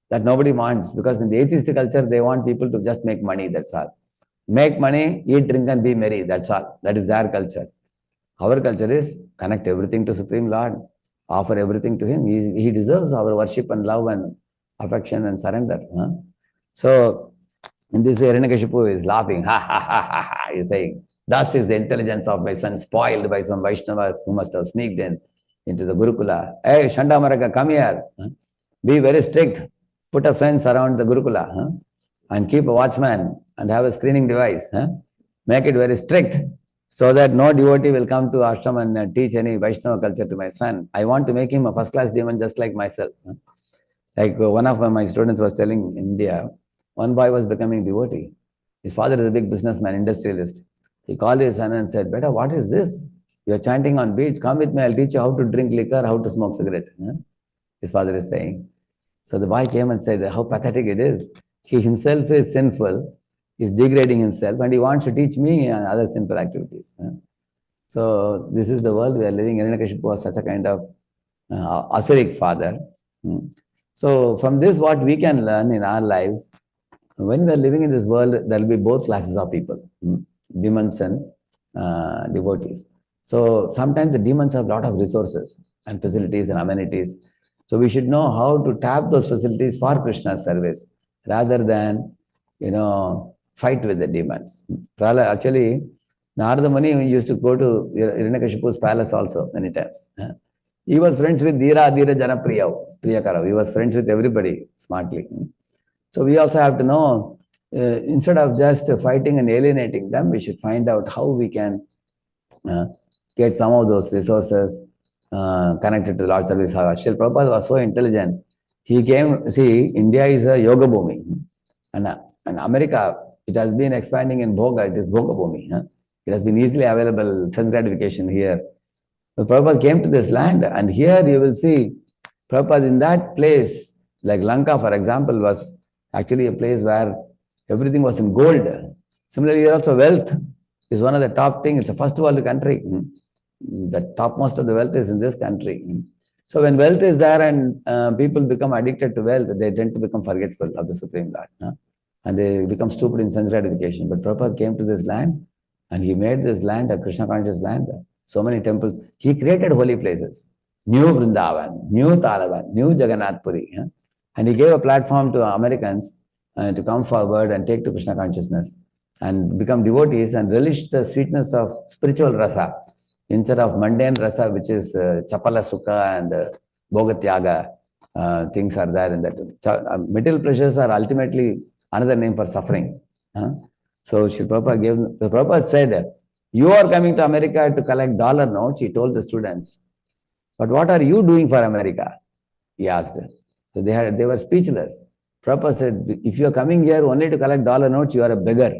That nobody wants, because in the atheist culture, they want people to just make money, that's all. Make money, eat, drink and be merry, that's all. That is their culture. Our culture is connect everything to Supreme Lord, offer everything to Him. He deserves our worship and love and affection and surrender. So in this way, Hiranyakashipu is laughing, ha ha ha ha ha, he's saying, thus is the intelligence of my son spoiled by some Vaishnavas who must have sneaked into the Gurukula. Hey, Chandamaraka, come here. Be very strict. Put a fence around the Gurukula and keep a watchman and have a screening device. Make it very strict so that no devotee will come to ashram and teach any Vaishnava culture to my son. I want to make him a first-class demon just like myself. Like one of my students was telling in India, one boy was becoming devotee. His father is a big businessman, industrialist. He called his son and said, Beta, what is this? You are chanting on beach. Come with me. I'll teach you how to drink liquor, how to smoke cigarette. His father is saying. So the boy came and said, how pathetic it is. He himself is sinful. He's degrading himself and he wants to teach me other simple activities. So this is the world we are living. Hiranyakashipu was such a kind of asuric father. So from this, what we can learn in our lives, when we are living in this world, there will be both classes of people, demons and devotees. So sometimes the demons have a lot of resources and facilities and amenities. So we should know how to tap those facilities for Krishna's service rather than, fight with the demons. Actually, Narada Muni used to go to Hiranyakashipu's palace also many times. He was friends with Dhira, Dhira Jana Priyakara. He was friends with everybody smartly. So we also have to know, instead of just fighting and alienating them, we should find out how we can get some of those resources connected to Lord Service. Srila Prabhupada was so intelligent. He came, see, India is a yoga bhumi. And America, it has been expanding in Bhoga, it is Bhoga bhumi. It has been easily available, sense gratification here. So Prabhupada came to this land, and here you will see Prabhupada in that place, like Lanka, for example, was actually a place where everything was in gold. Similarly, here also wealth is one of the top things. It's a first world country. The topmost of the wealth is in this country. So when wealth is there and people become addicted to wealth, they tend to become forgetful of the Supreme Lord. And they become stupid in sense gratification. But Prabhupada came to this land, and he made this land a Krishna conscious land. So many temples. He created holy places. New Vrindavan, New Talavan, New Jagannath Puri. And he gave a platform to Americans to come forward and take to Krishna consciousness and become devotees and relish the sweetness of spiritual rasa instead of mundane rasa, which is chapala sukha and bhogatyaga. Things are there in that. Material pleasures are ultimately another name for suffering. So Srila Prabhupada said, you are coming to America to collect dollar notes, he told the students. But what are you doing for America? He asked. So they were speechless. Prabhupada said, if you are coming here only to collect dollar notes, you are a beggar.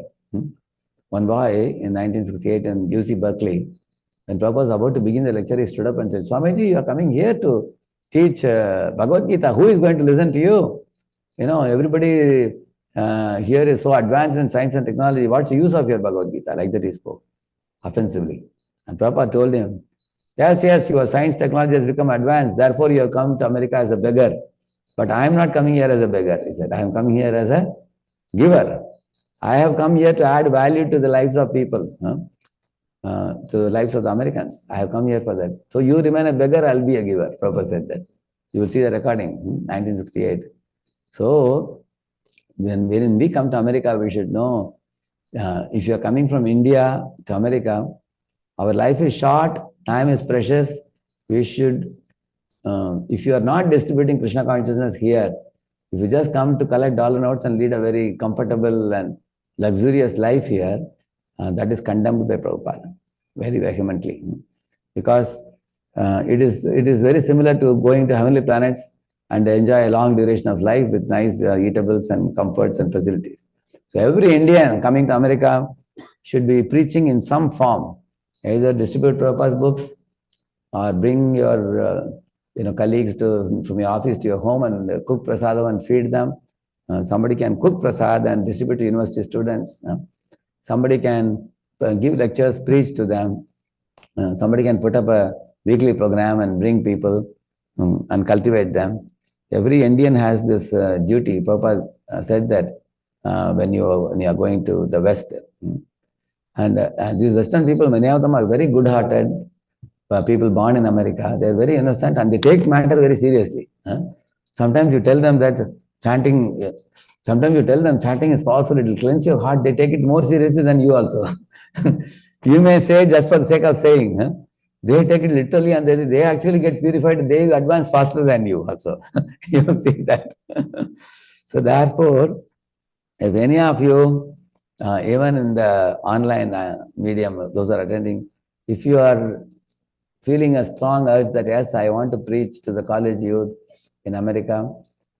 One boy in 1968 in UC Berkeley, when Prabhupada was about to begin the lecture, he stood up and said, Swamiji, you are coming here to teach Bhagavad Gita. Who is going to listen to you? You know, everybody here is so advanced in science and technology. What's the use of your Bhagavad Gita? Like that he spoke, offensively. And Prabhupada told him, yes, your science technology has become advanced. Therefore, you have come to America as a beggar. But I am not coming here as a beggar. He said, I am coming here as a giver. I have come here to add value to the lives of people, to the lives of the Americans. I have come here for that. So you remain a beggar, I'll be a giver. Prabhupada said that. You will see the recording, 1968. So when we come to America, we should know, if you are coming from India to America, our life is short, time is precious. We should, if you are not distributing Krishna consciousness here, if you just come to collect dollar notes and lead a very comfortable and luxurious life here, that is condemned by Prabhupada very vehemently. Because it is very similar to going to heavenly planets and enjoy a long duration of life with nice eatables and comforts and facilities. So every Indian coming to America should be preaching in some form. Either distribute Prabhupada's books or bring your colleagues from your office to your home and cook prasadam and feed them. Somebody can cook prasad and distribute to university students. Somebody can give lectures, preach to them. Somebody can put up a weekly program and bring people and cultivate them. Every Indian has this duty. Prabhupada said that when you are going to the West. And these Western people, many of them are very good-hearted people born in America. They are very innocent and they take matter very seriously. Sometimes you tell them that chanting is powerful, it will cleanse your heart. They take it more seriously than you also. You may say just for the sake of saying. They take it literally and they actually get purified. They advance faster than you also. You have seen that. So therefore, if any of you, even in the online medium, those are attending, if you are feeling a strong urge that, yes, I want to preach to the college youth in America,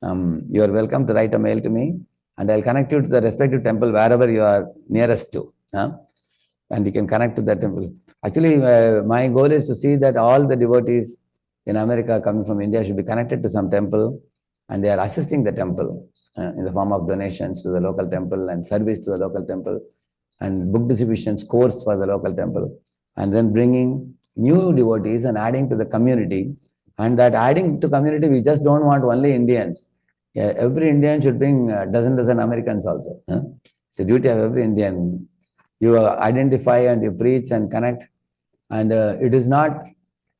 you are welcome to write a mail to me and I'll connect you to the respective temple wherever you are nearest to. And you can connect to that temple. Actually, my goal is to see that all the devotees in America coming from India should be connected to some temple and they are assisting the temple in the form of donations to the local temple and service to the local temple and book distributions, course for the local temple, and then bringing new devotees and adding to the community. And that adding to community, we just don't want only Indians. Yeah, every Indian should bring a dozen Americans also. It's the duty of every Indian. You identify and you preach and connect. And it is not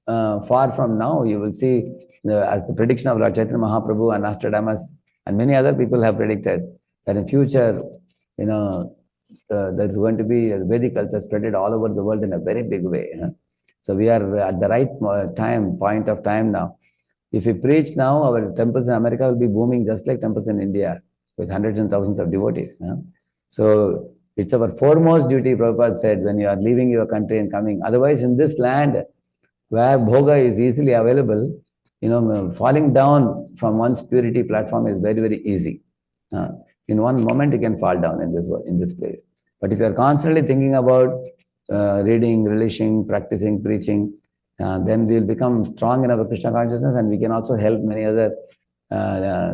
far from now. You will see, as the prediction of Lord Chaitanya Mahaprabhu and Nostradamus and many other people have predicted, that in future, there is going to be a Vedic culture spreaded all over the world in a very big way. So we are at the right point of time now. If we preach now, our temples in America will be booming just like temples in India with hundreds and thousands of devotees. So it's our foremost duty, Prabhupada said, when you are leaving your country and coming. Otherwise, in this land where bhoga is easily available, falling down from one's purity platform is very, very easy. In one moment, you can fall down in this place. But if you are constantly thinking about reading, relishing, practicing, preaching, then we will become strong in our Krishna consciousness, and we can also help many other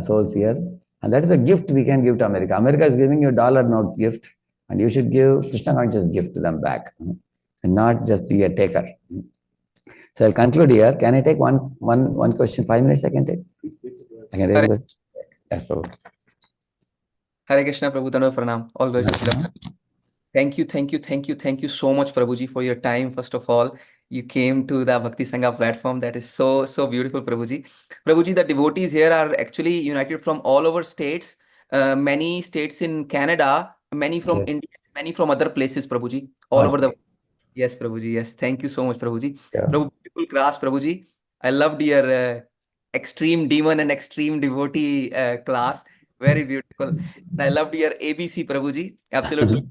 souls here. And that is a gift we can give to America. America is giving you a dollar note gift, and you should give Krishna conscious gift to them back, and not just be a taker. So I'll conclude here. Can I take one question? 5 minutes I can take? I can take a question? Yes, Prabhu. Hare Krishna, Prabhu, Tano Pranam. All glories to Srila. Thank you so much, Prabhuji, for your time. First of all, you came to the Bhakti Sangha platform. That is so beautiful, Prabhuji. Prabhuji, the devotees here are actually united from all over states, many states in Canada, many from India, many from other places, Prabhuji, all over the world. Yes, Prabhuji. Yes, thank you so much, Prabhuji. Prabhu, beautiful class, Prabhuji. I loved your extreme demon and extreme devotee class. Very beautiful. And I loved your ABC, Prabhuji. Absolutely.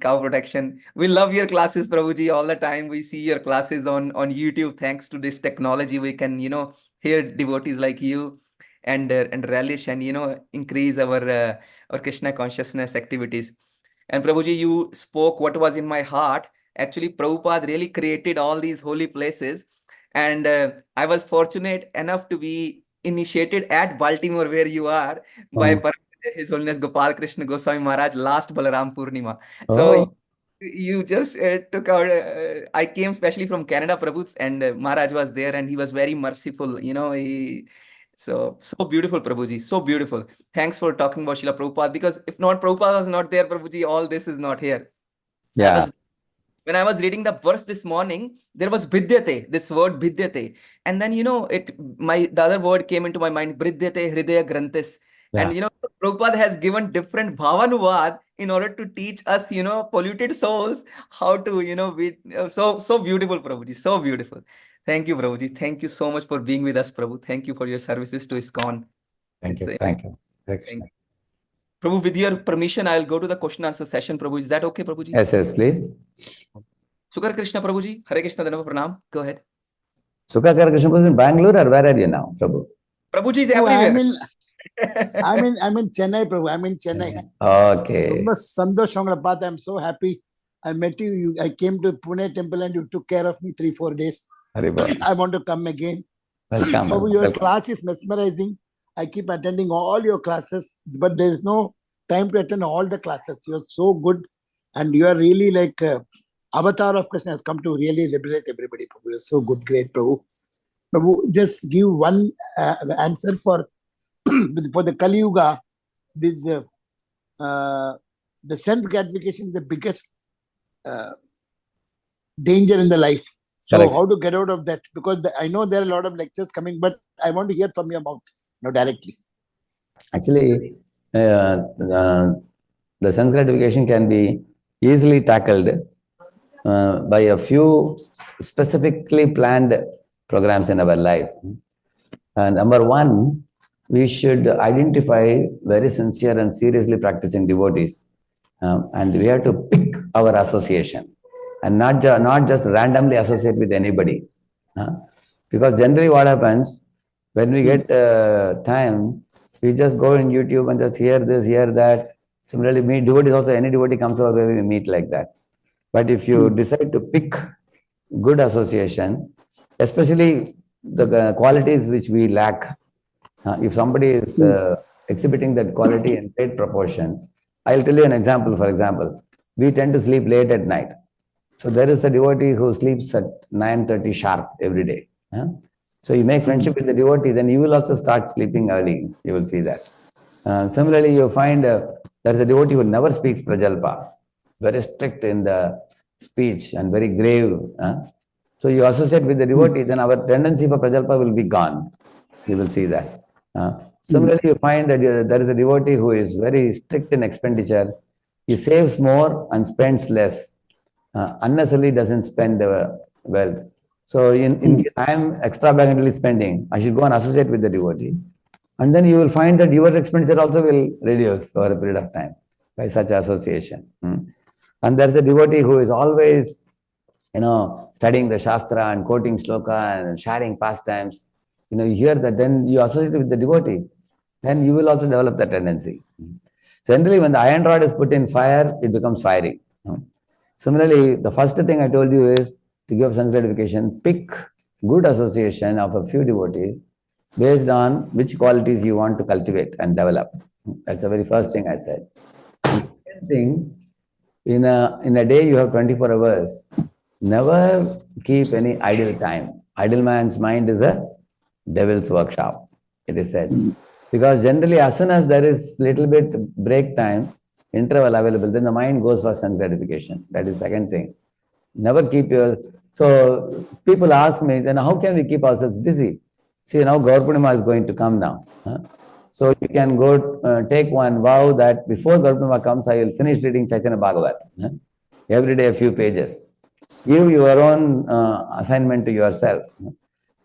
Cow protection. We love your classes, Prabhuji, all the time. We see your classes on YouTube. Thanks to this technology, we can, hear devotees like you and relish and, increase our Krishna consciousness activities. And Prabhuji, you spoke what was in my heart. Actually, Prabhupada really created all these holy places. And I was fortunate enough to be initiated at Baltimore, where you are, by His Holiness Gopal Krishna Goswami Maharaj last Balaram Purnima. So you just took out, I came especially from Canada, Prabhu, and Maharaj was there, and he was very merciful, so beautiful, Prabhuji, so beautiful. Thanks for talking about Srila Prabhupada, because if not Prabhupada was not there, Prabhuji, all this is not here. Yeah. When I was reading the verse this morning, there was Bhidyate, this word Bhidyate. And then, the other word came into my mind, Bhidyate Hridaya Granthis. Yeah. And, Prabhupada has given different Bhavanuvad in order to teach us, polluted souls, how to, be so beautiful, Prabhuji, so beautiful. Thank you, Prabhuji. Thank you so much for being with us, Prabhu. Thank you for your services to ISKCON. Thank you. Thank you. Prabhu, with your permission, I'll go to the question answer session, Prabhu. Is that okay, Prabhuji? Yes, please. Sukar Krishna, Prabhuji. Hare Krishna, Dhanava Pranam. Go ahead. Sukar Krishna is in Bangalore, or where are you now, Prabhu? Prabhuji is everywhere. I'm in Chennai, Prabhu. I'm in Chennai. Okay. I'm so happy. I met you. I came to Pune temple and you took care of me 3-4 days. I want to come again. Welcome. Prabhu, your class is mesmerizing. I keep attending all your classes, but there is no time to attend all the classes. You're so good, and you are really like avatar of Krishna has come to really liberate everybody. Prabhu, you're so good, great, Prabhu. Prabhu, just give one answer for the Kali Yuga. This the sense gratification is the biggest danger in the life. So correct. How to get out of that? Because I know there are a lot of lectures coming, but I want to hear from your mouth, directly. Actually, the sense gratification can be easily tackled by a few specifically planned programs in our life. Number one, we should identify very sincere and seriously practicing devotees, and we have to pick our association and not just randomly associate with anybody. Because generally what happens, when we get time, we just go in YouTube and just hear this, hear that. Similarly, me, devotees also, any devotee comes over, we meet like that. But if you decide to pick good association, especially the qualities which we lack, if somebody is exhibiting that quality in great proportion, I'll tell you an example. For example, we tend to sleep late at night. So there is a devotee who sleeps at 9:30 sharp every day. So you make friendship with the devotee, then you will also start sleeping early. You will see that. Similarly, you find there is a devotee who never speaks Prajalpa, very strict in the speech and very grave. So you associate with the devotee, then our tendency for Prajalpa will be gone. You will see that. Similarly, you find that there is a devotee who is very strict in expenditure. He saves more and spends less. Unnecessarily doesn't spend wealth. So in case I am extravagantly spending, I should go and associate with the devotee. And then you will find that your expenditure also will reduce over a period of time by such association. And there's a devotee who is always, studying the Shastra and quoting shloka and sharing pastimes. You hear that, then you associate with the devotee, then you will also develop that tendency. Generally, when the iron rod is put in fire, it becomes fiery. Similarly, the first thing I told you is to give sense gratification, pick good association of a few devotees based on which qualities you want to cultivate and develop. That's the very first thing I said. Second thing, in a day you have 24 hours. Never keep any idle time. Idle man's mind is a devil's workshop, it is said. Because generally, as soon as there is little bit break time, interval available, then the mind goes for sense gratification. That is second thing. Never keep your... So people ask me, then how can we keep ourselves busy? See, now Gaur Purnima is going to come now. So you can go take one vow that before Gaur Purnima comes, I will finish reading Chaitanya Bhagavatam. Every day a few pages. Give your own assignment to yourself.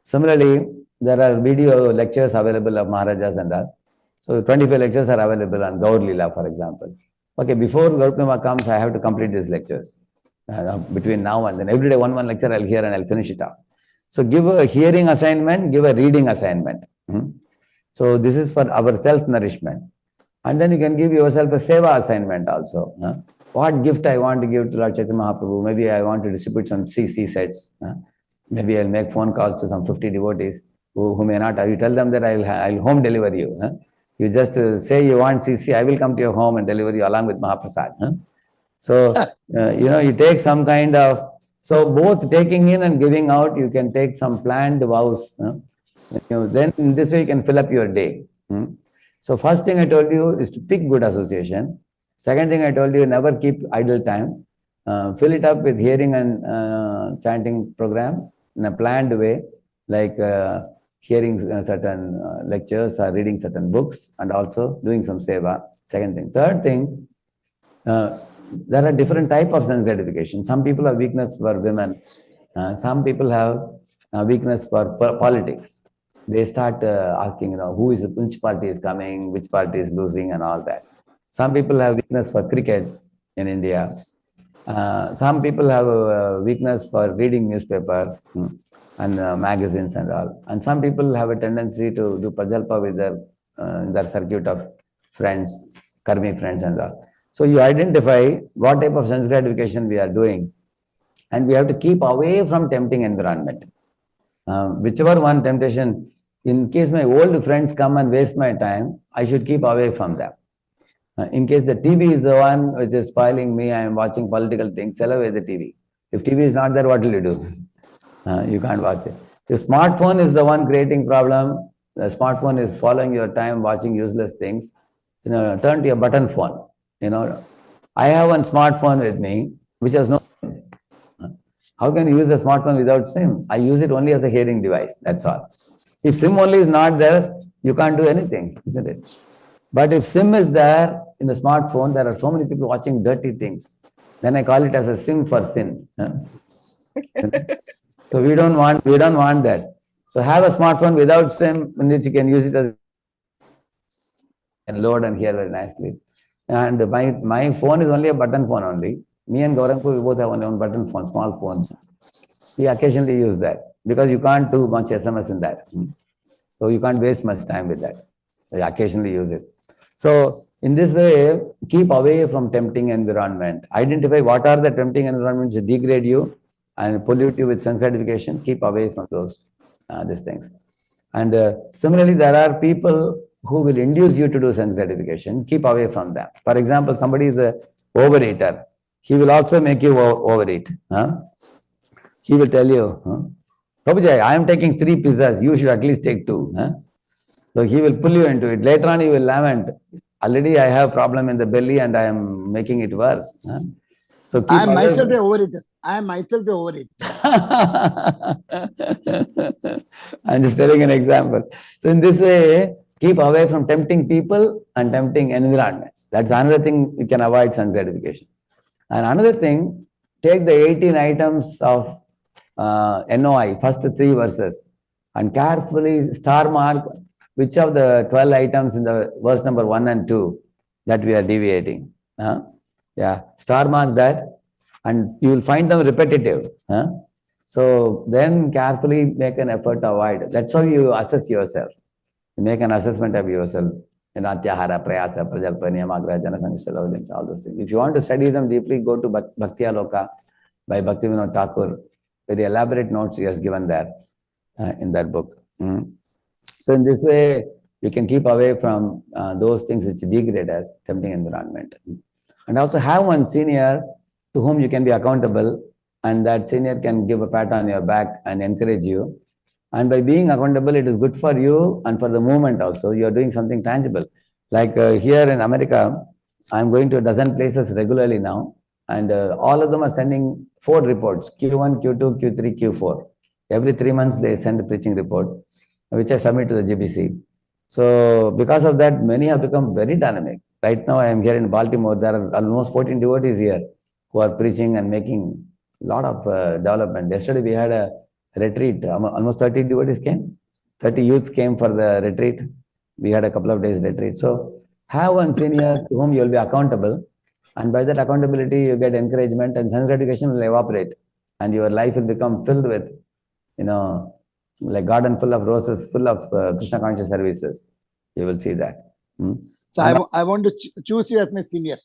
Similarly, there are video lectures available of Maharajas and all. So 25 lectures are available on Gaur Leela, for example. Okay, before Gaur Purnima comes, I have to complete these lectures. Between now and then, every day one lecture I'll hear and I'll finish it off. So give a hearing assignment, give a reading assignment. So this is for our self-nourishment. And then you can give yourself a seva assignment also. What gift I want to give to Lord Chaitanya Mahaprabhu? Maybe I want to distribute some CC sets. Maybe I'll make phone calls to some 50 devotees who may not have. You tell them that I'll home deliver you. You just say you want CC, I will come to your home and deliver you along with Mahaprasad. So, you take some kind of... So both taking in and giving out, you can take some planned vows. Then in this way you can fill up your day. So first thing I told you is to pick good association. Second thing I told you, never keep idle time. Fill it up with hearing and chanting program in a planned way, like hearing certain lectures or reading certain books and also doing some seva. Second thing. Third thing, there are different type of sense gratification. Some people have weakness for women. Some people have weakness for politics. They start asking, which party is coming, which party is losing and all that. Some people have weakness for cricket in India. Some people have a weakness for reading newspaper and magazines and all. And some people have a tendency to do prajalpa with their circuit of friends, karmi friends and all. So you identify what type of sense gratification we are doing, and we have to keep away from tempting environment. Whichever one temptation, in case my old friends come and waste my time, I should keep away from them. In case the TV is the one which is spoiling me, I am watching political things, sell away the TV. If TV is not there, what will you do? You can't watch it. If smartphone is the one creating problem, the smartphone is following your time, watching useless things, turn to a button phone. I have one smartphone with me, which has no SIM. How can you use a smartphone without SIM? I use it only as a hearing device, that's all. If SIM only is not there, you can't do anything, isn't it? But if SIM is there in the smartphone, there are so many people watching dirty things. Then I call it as a SIM for sin. So we don't want that. So have a smartphone without SIM, in which you can use it as and load and hear very nicely. And my phone is only a button phone only. Me and Gaurankul, we both have one button phone, small phone. We occasionally use that because you can't do much SMS in that. So you can't waste much time with that. So you occasionally use it. So in this way, keep away from tempting environment. Identify what are the tempting environments that degrade you and pollute you with sense gratification. Keep away from these things. And similarly, there are people who will induce you to do sense gratification. Keep away from them. For example, somebody is an overeater. He will also make you overeat. He will tell you, Prabhuji, I am taking 3 pizzas. You should at least take 2. So he will pull you into it. Later on, you will lament. Already I have problem in the belly and I am making it worse. So keep I am myself the overeater. I'm just telling an example. So in this way, keep away from tempting people and tempting environments. That's another thing you can avoid sense gratification. And another thing, take the 18 items of NOI, first 3 verses, and carefully star mark which of the 12 items in the verse number 1 and 2 that we are deviating. Yeah, star mark that, and you will find them repetitive. So then carefully make an effort to avoid. That's how you assess yourself. You make an assessment of yourself. Atyahara, Prayasa, Prajalpa, Niyamagra, Janasangashala, all those things. If you want to study them deeply, go to Bhakti Aloka by Bhaktivinoda Thakur. Very elaborate notes he has given there in that book. So in this way, you can keep away from those things which degrade as tempting environment. And also have one senior to whom you can be accountable, and that senior can give a pat on your back and encourage you. And by being accountable, it is good for you and for the movement also. You are doing something tangible. Like here in America, I am going to a dozen places regularly now, and all of them are sending 4 reports, Q1, Q2, Q3, Q4. Every 3 months they send a preaching report, which I submit to the GBC. So because of that, many have become very dynamic. Right now I am here in Baltimore. There are almost 14 devotees here who are preaching and making a lot of development. Yesterday we had a retreat. Almost 30 devotees came. 30 youths came for the retreat. We had a couple of days retreat. So have one senior to whom you will be accountable. And by that accountability, you get encouragement, and sense gratification will evaporate. And your life will become filled with, like garden full of roses, full of Krishna conscious services. You will see that. So I want to choose you as my senior.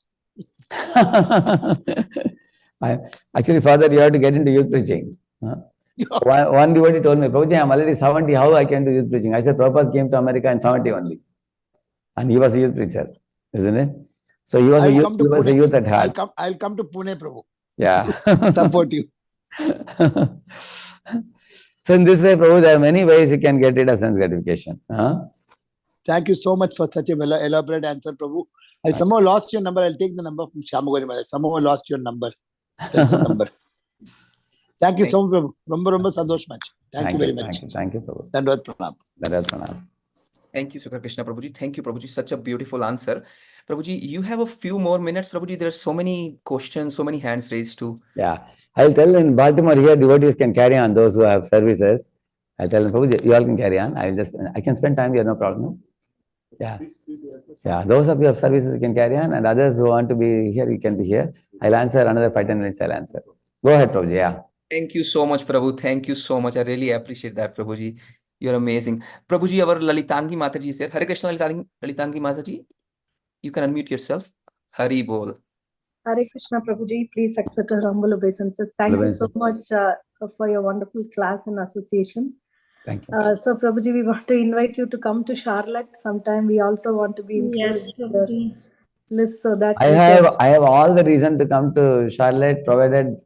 Actually, Father, you have to get into youth preaching. One devotee told me, Prabhuji, I'm already 70, how I can do youth preaching? I said, Prabhupada came to America in 70 only. And he was a youth preacher, isn't it? So he was a youth at heart. I'll come to Pune, Prabhu. Yeah. Support you. So in this way, Prabhu, there are many ways you can get rid of sense gratification. Thank you so much for such a well elaborate answer, Prabhu. I somehow lost your number. I'll take the number from Shamagori Maharaj. Somehow I lost your number. Thank you so much, Prabhu. Romba santosh much. Thank you very much. Thank you, Prabhu. Dandavad pranam. Dandavad pranam. Thank you, Sukha Krishna Prabhuji. Thank you, Prabhuji. Such a beautiful answer. Prabhuji, you have a few more minutes. Prabhuji, there are so many questions, so many hands raised too. Yeah. I'll tell in Baltimore here, devotees can carry on, those who have services. I'll tell them, Prabhuji, you all can carry on. I can spend time here, no problem. Yeah. Yeah. Those of you who have services, you can carry on, and others who want to be here, you can be here. I'll answer another 5-10 minutes. I'll answer. Go ahead, Prabhuji. Yeah. Thank you so much, Prabhu. Thank you so much. I really appreciate that, Prabhuji. You're amazing. Prabhuji, our Lalitangi Mataji is there. Hare Krishna, Lalitangi Mataji. You can unmute yourself. Hari Bol. Hare Krishna, Prabhuji. Please accept our humble obeisances. Thank you so much for your wonderful class and association. Thank you. So, Prabhuji, we want to invite you to come to Charlotte sometime. We also want to be included in the list so that I have all the reason to come to Charlotte, provided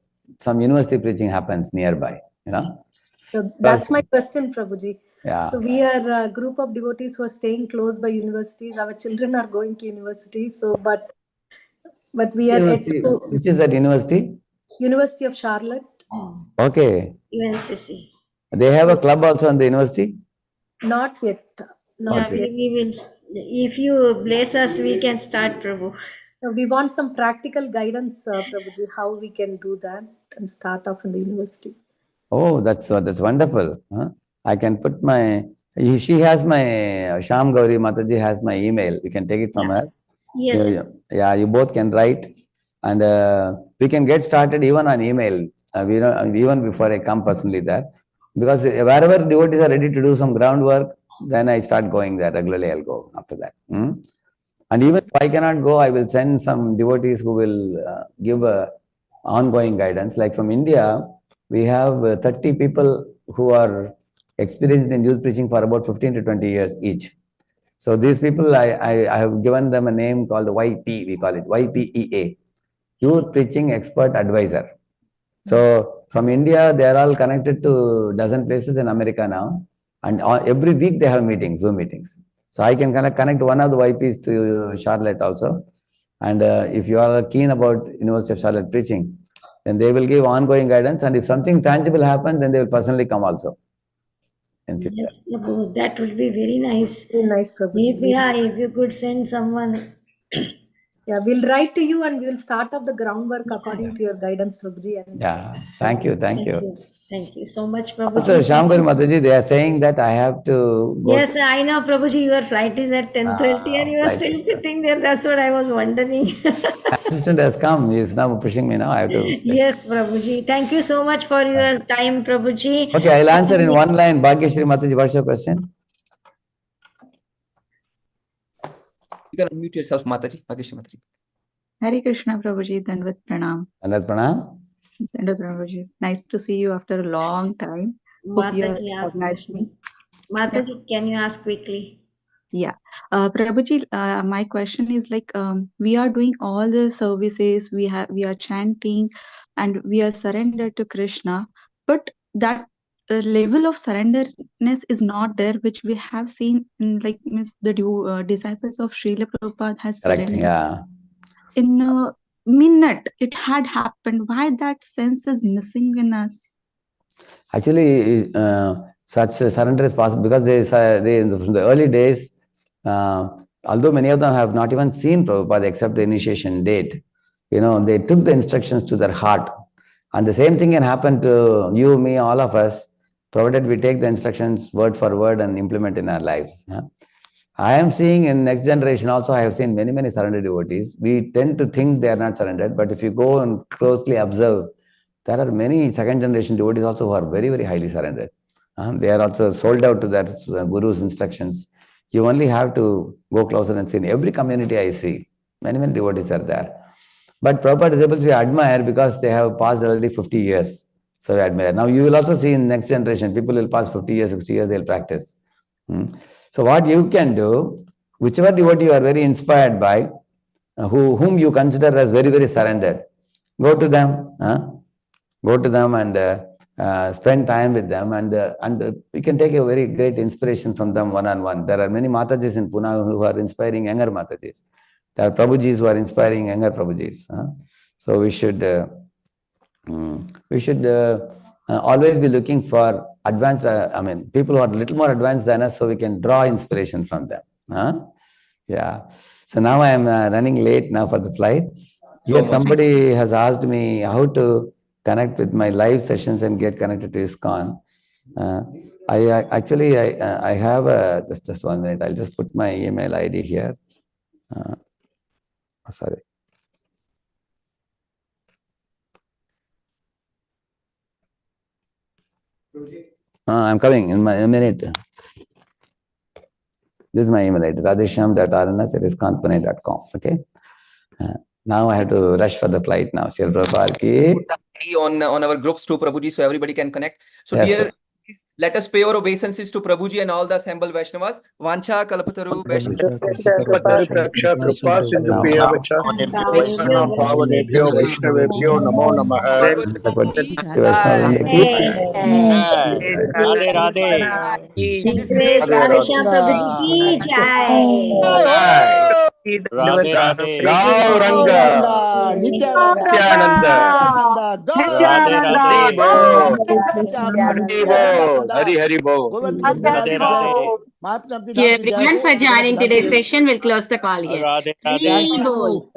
some university preaching happens nearby. So that's my question, Prabhuji. Yeah. So we are a group of devotees who are staying close by universities. Our children are going to universities. So, but we are at which is that university? University of Charlotte. Okay. UNCC. They have a club also in the university? Not yet. Not yet. We will, if you bless us, we can start, Prabhu. We want some practical guidance, Prabhuji, how we can do that and start off in the university. Oh, that's wonderful. I can put she has my, Sham Gauri Mataji has my email. You can take it from her. Yes. Yeah, you both can write. And we can get started even on email. Even before I come personally there. Because wherever devotees are ready to do some groundwork, then I start going there. Regularly I'll go after that. And even if I cannot go, I will send some devotees who will give ongoing guidance. Like from India, we have 30 people who are experienced in youth preaching for about 15 to 20 years each. So these people, I have given them a name called YP, we call it YPEA, Youth Preaching Expert Advisor. So from India, they are all connected to a dozen places in America now. And every week they have meetings, Zoom meetings. So I can connect one of the YPs to Charlotte also. And if you are keen about University of Charlotte preaching, then they will give ongoing guidance. And if something tangible happens, then they will personally come also in future. Yes, Prabhu, that would be very nice. Very nice, Prabhu. If you could send someone Yeah, we'll write to you and we'll start up the groundwork according to your guidance, Prabhuji. And Yeah, thank you, thank you. Thank you so much, So, Prabhuji. Shamguru Mataji, they are saying that I have to go. Yes, I know, Prabhuji, your flight is at 10:30 and you are flight. still sitting there. That's what I was wondering. Assistant has come. He is now pushing me now. I have to. Yes, Prabhuji. Thank you so much for your time, Prabhuji. Okay, I'll answer in one line. Bhagyashree Mataji, what's your question? You can unmute yourself, Mataji. Bhagyashree Mataji. Hare Krishna, Prabhuji. Dandavat Pranam. Dandavat Pranam. Dandavat Prabhuji. Nice to see you after a long time. Hope you have recognized me. Mataji, can you ask quickly? Yeah. Prabhuji, my question is like, we are doing all the services, we are chanting and we are surrendered to Krishna, but that level of surrenderness is not there, which we have seen in like the disciples of Srila Prabhupada has surrendered. Yeah. In a minute, it had happened. Why that sense is missing in us? Actually, such surrender is possible because from the early days, although many of them have not even seen Prabhupada except the initiation date, they took the instructions to their heart. And the same thing can happen to you, me, all of us, provided we take the instructions word for word and implement in our lives. I am seeing in next generation also, I have seen many, many surrendered devotees. We tend to think they are not surrendered, but if you go and closely observe, there are many second generation devotees also who are very, very highly surrendered. They are also sold out to their guru's instructions. You only have to go closer and see. In every community I see, many, many devotees are there. But Prabhupada disciples we admire because they have passed already 50 years. So we admire. Now you will also see in next generation, people will pass 50 years, 60 years, they'll practice. So what you can do, whichever devotee you are very inspired by, whom you consider as very, very surrendered, go to them. Go to them and spend time with them, and you can take a very great inspiration from them one-on-one. There are many Matajis in Pune who are inspiring younger Matajis. There are Prabhujis who are inspiring younger Prabhujis. So we should always be looking for advanced, people who are a little more advanced than us, so we can draw inspiration from them. Yeah. So now I am running late now for the flight. Here somebody has asked me how to connect with my live sessions and get connected to ISKCON. I have just 1 minute. I'll just put my email ID here. Sorry. I'm coming in a minute. This is my email ID, radheshyam.rns@iskconpune.com. Okay. Now I have to rush for the flight now. Srila Prabhupada ki. On our groups too, Prabhuji, so everybody can connect. So Yes, dear, let us pay our obeisances to Prabhuji and all the assembled Vaishnavas. Vancha kalpataru Praksha Kripa Sindhu Piya Vacha Vaishnava Bhavanebhyo Vaishnavebhyo Namo Namaha. Radhe Radhe. Radheshyam Prabhuji ki jai. Radhe Radhe. Gauranga Nityananda Radhe Radhe. Hari Hari Bo. Radhe Radhe. Thank you everyone for joining today's session. We'll close the call here. Radhe Radhe. Thank you.